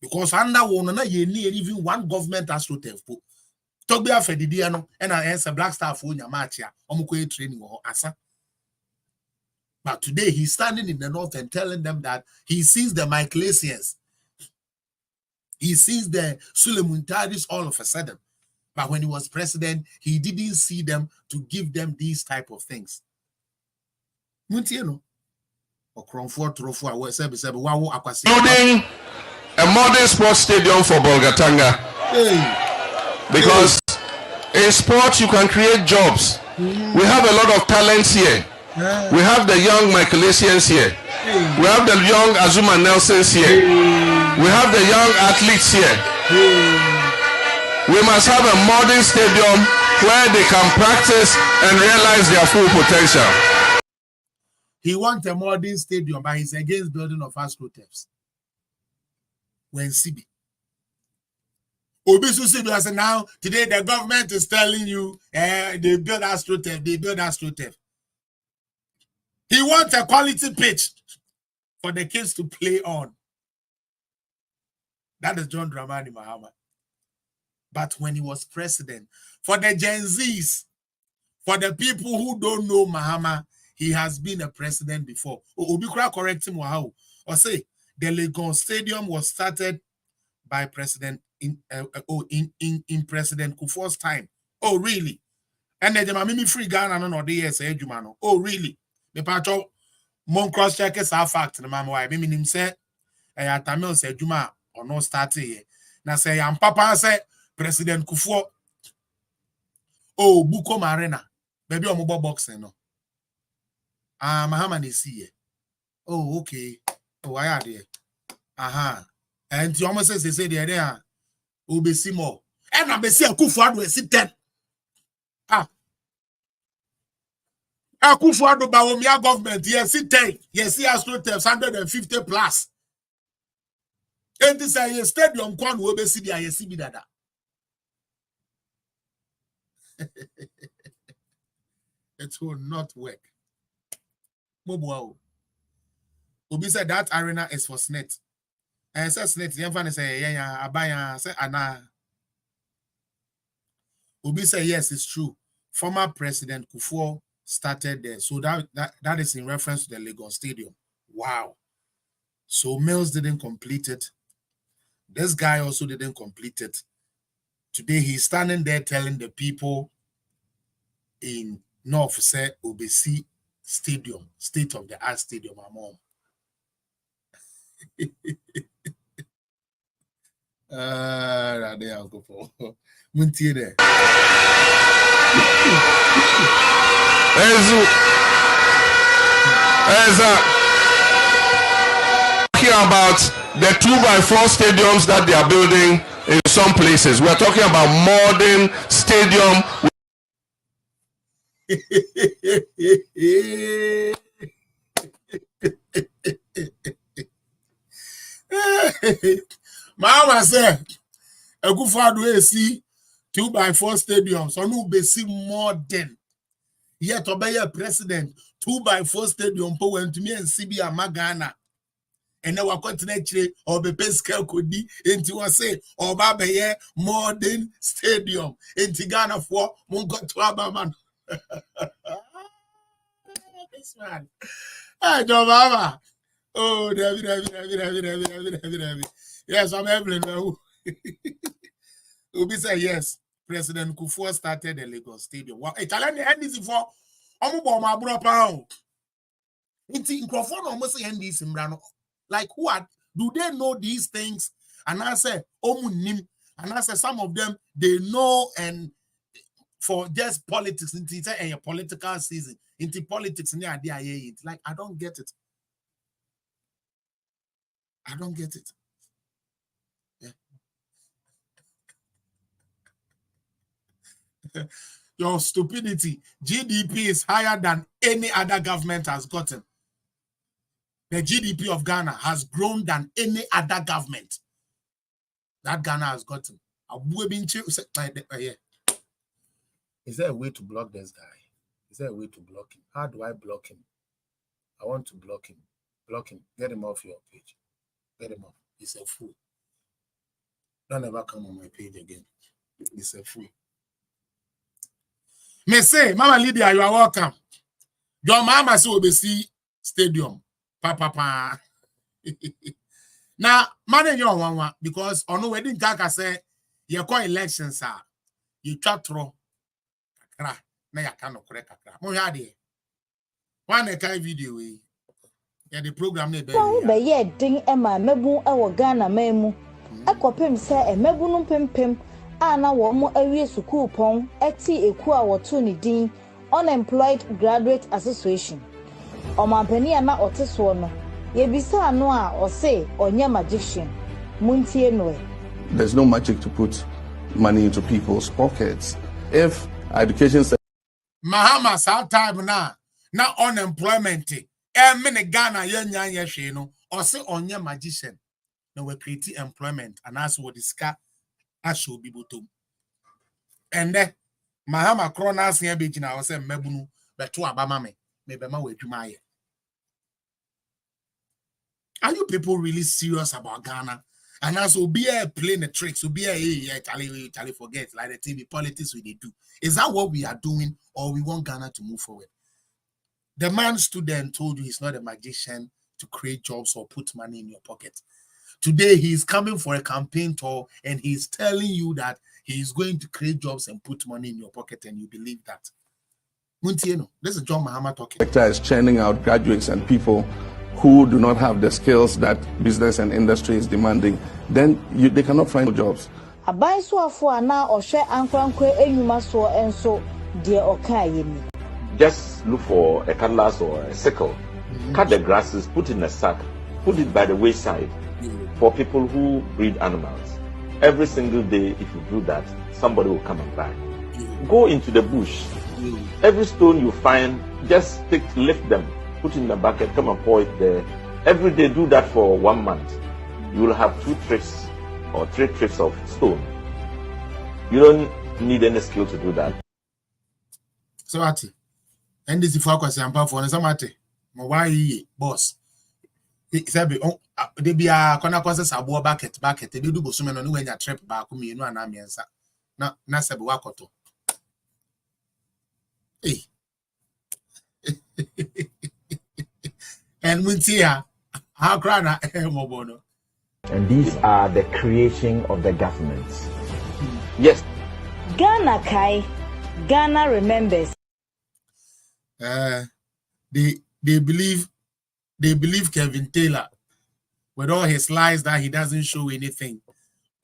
Because under one na ye need even one government AstroTurf po. Talk be after the dia no and I answer Black Star for nya match ya. Omuko training or asa. But today he's standing in the north and telling them that he sees the Michaelasians. He sees the Sulemuntadis all of a sudden. But when he was president, he didn't see them to give them these type of things. Building a modern sports stadium for Bolgatanga. Because in sports you can create jobs. We have a lot of talents here. We have the young Michaelasians here. We have the young Azuma Nelsons here. We have the young athletes here. We must have a modern stadium where they can practice and realize their full potential. He wants a modern stadium, but he's against building of AstroTurfs. When CB. Obisu CB said now, today the government is telling you they build AstroTurf, they build AstroTurf. He wants a quality pitch for the kids to play on. That is John Dramani Mahama. But when he was president, for the Gen Zs, for the people who don't know Mahama, he has been a president before. Obikura correct him or say the Legon Stadium was started by President in President Kufuor's time. Oh really? And then Mimi free Ghana no the years Ejumano. Oh really? The pacho mon cross check is a fact. The mama why Mimi him say Tamil say Juma or no start here. Now say I'm Papa say President Kufuor. Oh Buko Marina. Baby on mobile boxing no. Mahama is here. Oh, okay. Oh, I had there. And you almost says they say they're there. Oh, be see more. And I be see a Akufo-Addo see 10. Akufo-Addo Bawumia government, yes, see 10. Yes, see AstroTurfs 150 plus. And this is a stadium kwan will be see the ISCB dada. It will not work. Mobo. Obi said that arena is for SNET. And says SNET, the infant say, yeah, abaya, say, Anna. Obi said, yes, it's true. Former President Kufuor started there. So that is in reference to the Lagos Stadium. Wow. So Mills didn't complete it. This guy also didn't complete it. Today he's standing there telling the people in North say Obesi Stadium, state of the art stadium, among. Muntie there. Talking about the 2x4 stadiums that they are building in some places. We're talking about modern stadium. Mama said, Akufo-Addo see 2x4 stadiums. So no be see modern. Yet obey a president 2x4 stadium po went to me and CB Amagana. And now we're continuing or be pescal could be into one say or baby modern stadium in Ghana for Mungo to Abaman. This man. Hey, John Mama. Oh, David. Yes, I'm Evelyn. Obi say yes. President Kufuor started the Lagos Stadium. Well, Italian NDC for my bro pound. Inti microphone almost say NDC mbrano. Like who are do they know these things? And I say omunim. And I say some of them they know and for just politics into a political season into politics near the idea. Like I don't get it. I don't get it. Yeah. Your stupidity. GDP is higher than any other government has gotten. The GDP of Ghana has grown than any other government that Ghana has gotten. Is there a way to block this guy? Is there a way to block him? How do I block him? I want to block him. Block him. Get him off your page. Get him off. He's a fool. Don't ever come on my page again. He's a fool. Me say, Mama Lydia, you are welcome. Your mama say obesi stadium. Pa. Now, man, you one because on wedding kaka say you call elections are you chatro kakra na ya kano kore kakra. Mo ya de. One kai video we. Yeah, the program ne be. Be ye ding ema mebu e Ghana memu. Ekopem se e mebu no pempem ana wo mo awie school pon eti eku a woto ni din Unemployed Graduate Association. Omampani ana oteso no. Ye bisa no a o say onye magician. Muntie no. There's no magic to put money into people's pockets. If education Mahama sa time na unemployment mene Ghana yenya hwe no o say onye magician na we create employment and as we discuss asho bibotom ende Mahama krona se be gina o say mmabunu beto abama me bema we adwuma aye. Are you people really serious about Ghana? And also be playing the tricks, be Charlie forget like the TV politics we do. Is that what we are doing, or we want Ghana to move forward? The man stood there and told you he's not a magician to create jobs or put money in your pocket. Today he's coming for a campaign tour and he's telling you that he's going to create jobs and put money in your pocket, and you believe that. Muntieno, this is John Mahama talking. Sector is churning out graduates and people who do not have the skills that business and industry is demanding, then they cannot find jobs. Just look for a cutlass or a sickle, cut the grasses, put in a sack, put it by the wayside for people who breed animals. Every single day, if you do that, somebody will come and buy. Go into the bush. Every stone you find, just lift them. Put in the bucket, come and pour it there. Every day, do that for 1 month. You will have 2 trips or 3 trips of stone. You don't need any skill to do that. So, and this is for question for somebody. Why, boss? They be a corner causes a war bucket. They do go so many when you trip back with me, no, and I'm answer. Na Wakoto. Hey. And we see how crana mobono. And these are the creation of the governments. Yes. Ghana Kai, Ghana remembers. They believe Kevin Taylor with all his lies that he doesn't show anything,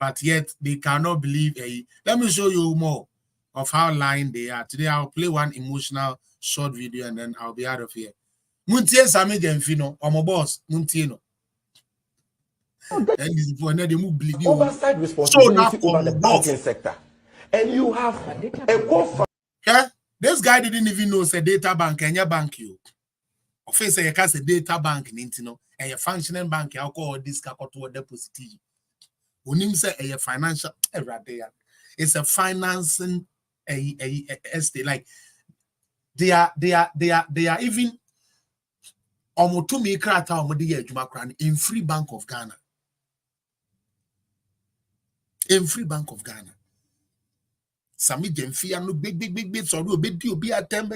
but yet they cannot believe. Let me show you more of how lying they are. Today I'll play one emotional short video and then I'll be out of here. Muntie Sami Gemfino, or my boss, Muntieno. And this is for another move. Oversight responsibility over the banking sector. And you have a co-founder. Yeah, this guy didn't even know say data bank and your bank you. Of course, you can say data bank Nintino and your functioning bank, I'll call this to deposit. When say a financial it's a financing estate. Like they are even in Free Bank of Ghana. In Free Bank of Ghana. Sami Gemfia no big so be attempt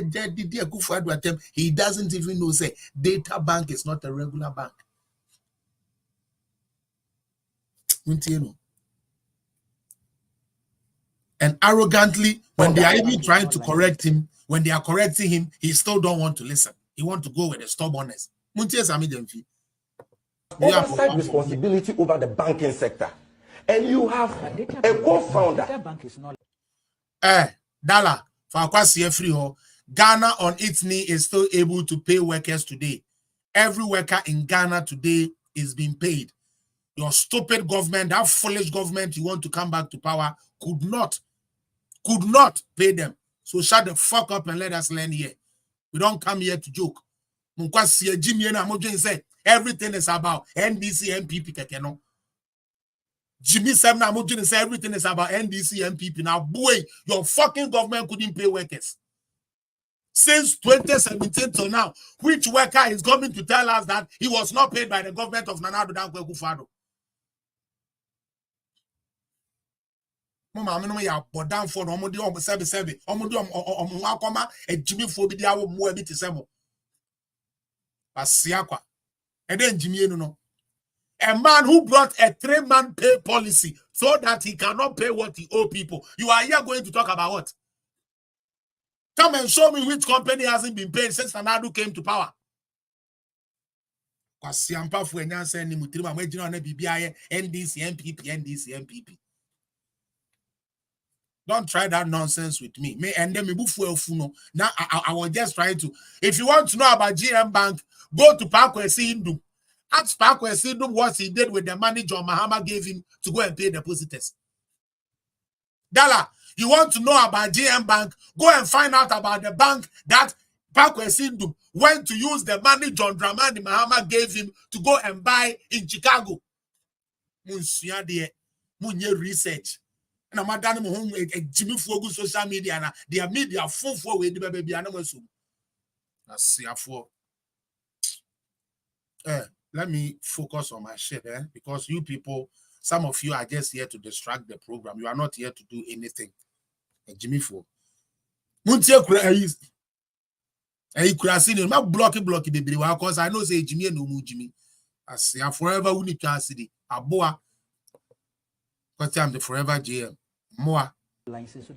he doesn't even know say data bank is not a regular bank. And arrogantly, when they are even trying to correct him, when they are correcting him, he still don't want to listen. He want to go with the stubbornness. Oversight responsibility over the banking sector. And you have a co-founder. Dala, for Ghana on its knee is still able to pay workers today. Every worker in Ghana today is being paid. Your stupid government, that foolish government you want to come back to power, could not could not pay them. So shut the fuck up and let us learn here. We don't come here to joke. Jimmy and said everything is about NDC MPP kekeno. Jimmy said everything is about NDC MPP. Now, boy, your fucking government couldn't pay workers. Since 2017 till now, which worker is coming to tell us that he was not paid by the government of Nana Addo Dankwa Akufo-Addo? Mama, I'm ya down for omodi om 77. Omodi om akoma e Jimmy for bi dia wo mo abi te semo. Pasiakwa. And then Jimmy no. A man who brought a 3-man pay policy so that he cannot pay what he owe people. You are here going to talk about what? Come and show me which company hasn't been paid since Nana Addo came to power. Kwasiampa fu enyanse ni mutirima mwejina na BBI NDC MPP. Don't try that nonsense with me. And then now I was just trying to. If you want to know about GM Bank, go to Parkwesi Indum. Ask Parkwesi Indum what he did with the money MR.MAHAMA gave him to go and pay depositors. Dala, you want to know about GM Bank? Go and find out about the bank that Parkwesi Indum went to use the money John Dramani Mahama gave him to go and buy in Chicago. Munye research. And I'm done home Jimmy Fogu social media and their media full for with the baby. I see for. Let me focus on my shit, because you people, some of you are just here to distract the program. You are not here to do anything. Jimmy Fogu. Muntie kura kurasini ma blocky baby because I know say Jimmy no mu Jimmy. I see forever we need to see aboa. Because I'm the forever GM. More. Is it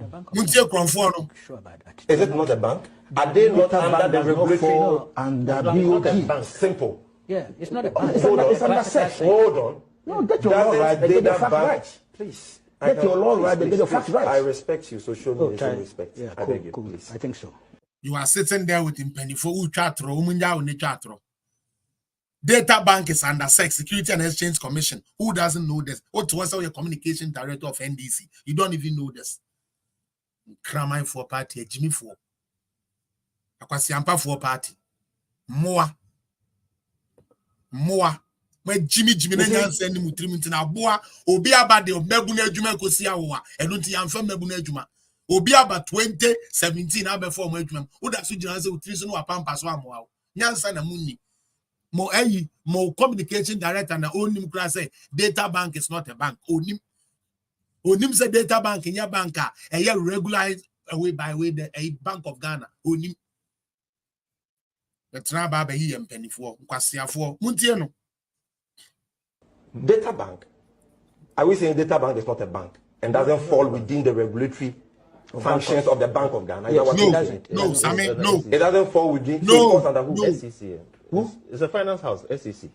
not a bank? Are they not under the regulatory and the BOT? Simple. Yeah, it's not a bank. It's under SEC. Hold on. No, get your law right. They get the fact right. Please. Get your law right. They get the fact right. I respect you, so show me some respect. Yeah, I beg you, cool. please. I think so. You are sitting there with him penny for chatro, chatro. Data Bank is under SEC, Security and Exchange Commission. Who doesn't know this? What was your communication director of NDC? You don't even know this. Kramai for party, Jimmy for. Akwasiampa for party. More. When Jimmy Nyan send him to na boa, obi abade mebuna adwuma kosi awoa. Eno nti yamfa mebuna adwuma. Obi aba 2017 abefo mo adwuma. Oda so gina se utiri so no apampa so amoa. Nyansa na munni. Mo communication director na onim kra say Data Bank is not a bank. Onim say Data Bank in your banker a regularized away by way the a Bank of Ghana. Onim. The traba be here penny for kwasiafo. Muntie no. Data Bank. Are we saying Data Bank is not a bank and doesn't fall within the regulatory functions of the Bank of Ghana? No, Sammy, no. It doesn't fall within. No, under who? No. SEC. Who? It's a finance house, SEC.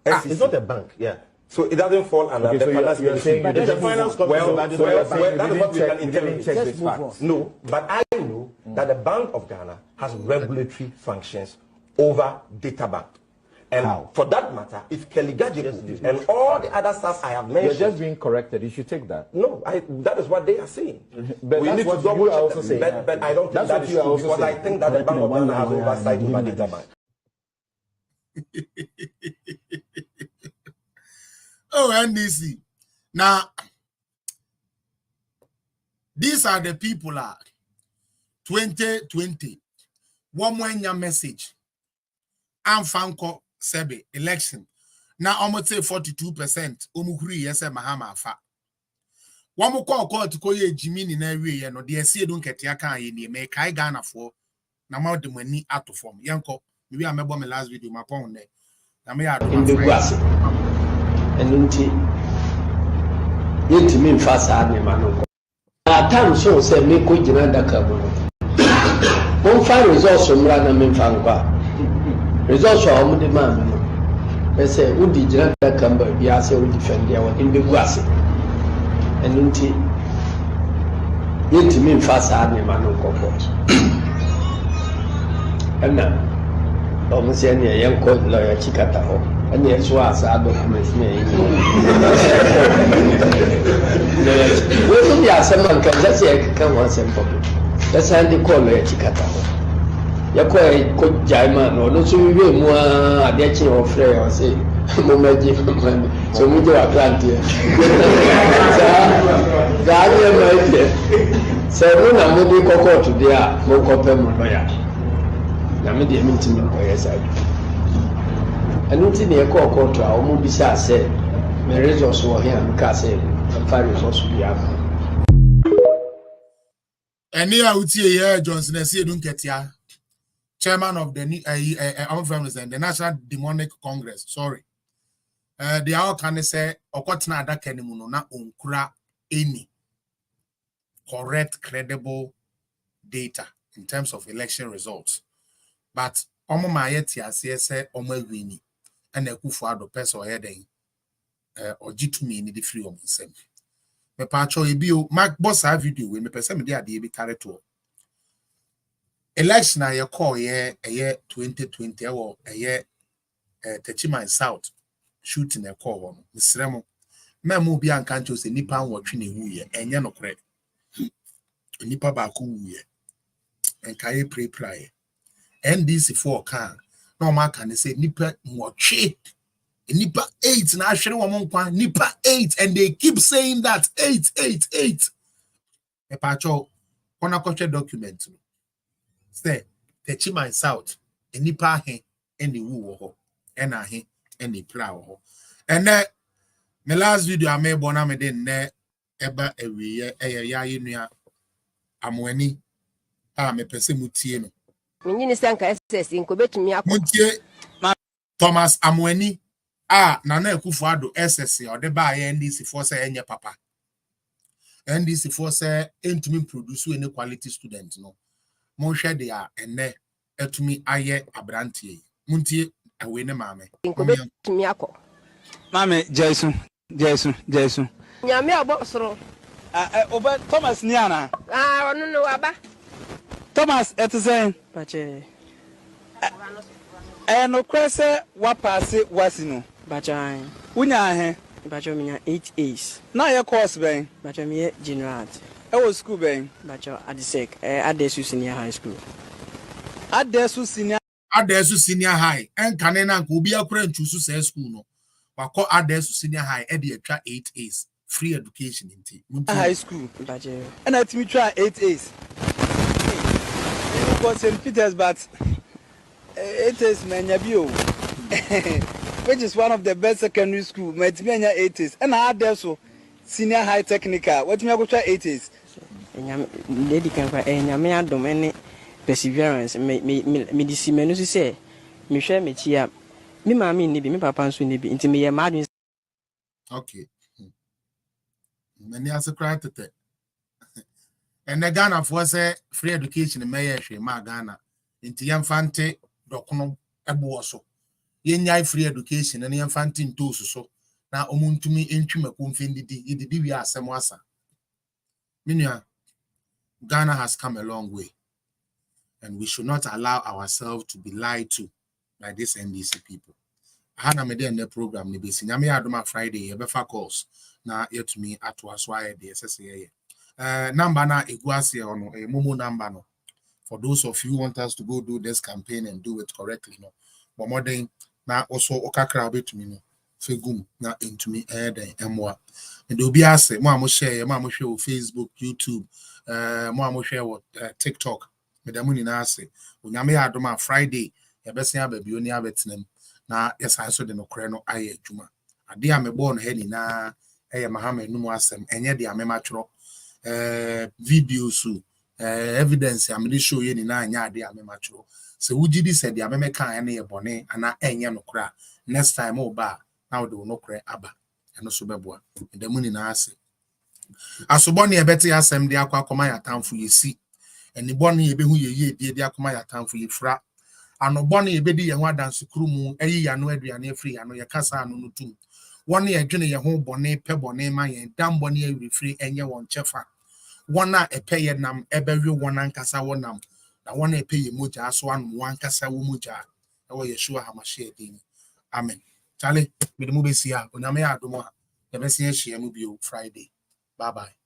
It's not a bank, yeah. So it doesn't fall under the finance ministry. But the finance that is what we can interpret. No, but I know that the Bank of Ghana has regulatory functions over Data Bank. And for that matter, if Kelly Gadget and all the other stuff I have mentioned... You're just being corrected. You should take that. No, that is what they are saying. But we need to double check them. But I don't think that is true because I think that the Bank of Ghana has oversight over Data Bank. Oh, NDC. Now, these are the people 2020. One more message. I'm Fanko Sebe election. Now almost say 42%. Omukuri yes Mahama fa. One more call to call Jimmy in every year. No, the SC don't get ya can ye me kai Ghana for. Now more the money out of form. Yanko, maybe I remember my last video, my pound there. Now me out in the grass. And unti yet mean fast hard name. At times so say me ko jina da cabo. One fine results from Rana Minfangwa. Results are on the man. They say, would the general come by Biasa will defend their in the grass. And unti yet mean fast hard name. And now, almost any young court lawyer Chicata. and yes, was our documents. We are someone can just say, come on, some problem. That's how they call it Chicata. Yakoi could Jaiman or no, so we will more at the etching of Frey or say, Momaji, so we do a plant here. Guardian, my dear. So, when I'm moving Coco to the Mokopem, Yamidi meeting on your side. And nothing near Coco to our movie said, Marriage also here, because the fire is also be up. And here I would see here Johnson and see don't get here. Chairman of the the National Demonic Congress. Sorry. They all can say Okotna Adakenimuno na unkura any correct, credible data in terms of election results. But Omo Mayeti say Omo Wini and a Kufuado person heading or G2me in the free of himself. Me pacho ebio Mark boss have video we me person me dey be carry to election a ye call ye 2020 or a year Techima South shooting a call on Mr. Memo be ankancho se nipa nwotwe ne hu ye enye no kre nipa ba ko hu ye enkaye pray NDC 4 kan no ma kan say nipa nwotwe nipa 8 na ahwere wo nkwa nipa 8 and they keep saying that 8 e pa cho kona koche document no say Techima South nipa he eni wu wo ho ena he eni pra wo ho ene my last video I made bona me den ne eba ewiye ya yinua amwani a me pese mutie no Menyini sanka SS nko betumi akọ mutie Thomas Amwani a Nana Akufo-Addo SS o de ba ya NDC for say enye papa NDC for say entumi produce any quality student no mo hwe de a enne etumi aye abrantie muntie awe ne maame nko betumi akọ maame Jason nyame abosoro oba Thomas ni ana onu no aba Thomas etisen bache no kwese wa pass wasino bache unya he bache minya 8 A's na ye course ben bache me general e wo school ben bache adisek adesu senior high school adesu senior high en kanena nko obi akura ntusu say school no wako adesu senior high e de atwa 8 A's free education inti high school bache and at me try 8 A's because St. Peter's but 8 A's menyabio which is one of the best secondary school met me 8 A's and I adesu senior high technical what me go try 8 A's enyam lady kan kwa enyam adom ene perseverance me disi menu say me hwe me chia me maami ni bi me papa nso ni bi nti me ye madun okay many as a credit and the Ghana for say free education me ye hwe ma Ghana nti yemfante dokono ebo so yenya free education na yemfante ntosu so na omuntumi entwima konfendidi yedidi wi asem asa minua Ghana has come a long way and we should not allow ourselves to be lied to by these NDC people. Hana me dey in the program ni besi nyame adoma Friday e be fa calls na yetumi atwa so aye dey sese number na eguase ono momo number no for those of you who want us to go do this campaign and do it correctly no but more than na also okakra betumi no fegum na entumi den emwa and obi ase mo share mo hwe o Facebook YouTube mo hwe o TikTok medamuni na ase onyame adoma Friday e be se ababi oni abetenam na yesa so de no kore no aye adwuma ade a mebo no ha ni na Mahama enum asem enye de amema tworo videos evidence am dey show ye ni na anya ade amema tworo se wugidi se de amema kan na ye bone ana enye no kora next time oba na wo de no kore aba eno so beboa medamuni na ase asobone ebete asem de akwa ya tamfo yesi eni bone ebehu ye de akoma ya tamfo yefra anobone ebedi ye ho adansukuru mu eyi ya no aduane afri ya no ye kasa anu no tum wona ye dwene ye ho bone pe bone ma ye dam bone ye refri enye won chefa wona epe ye nam ebewe wona nkasa wonam na wona epe ye moja aso anu wankasa wo moja e wo Yeshua HaMashiach din amen. Charlie, with the movie here, when I'm here, Yɛbɛsi ahyia mu bio Friday. Bye bye.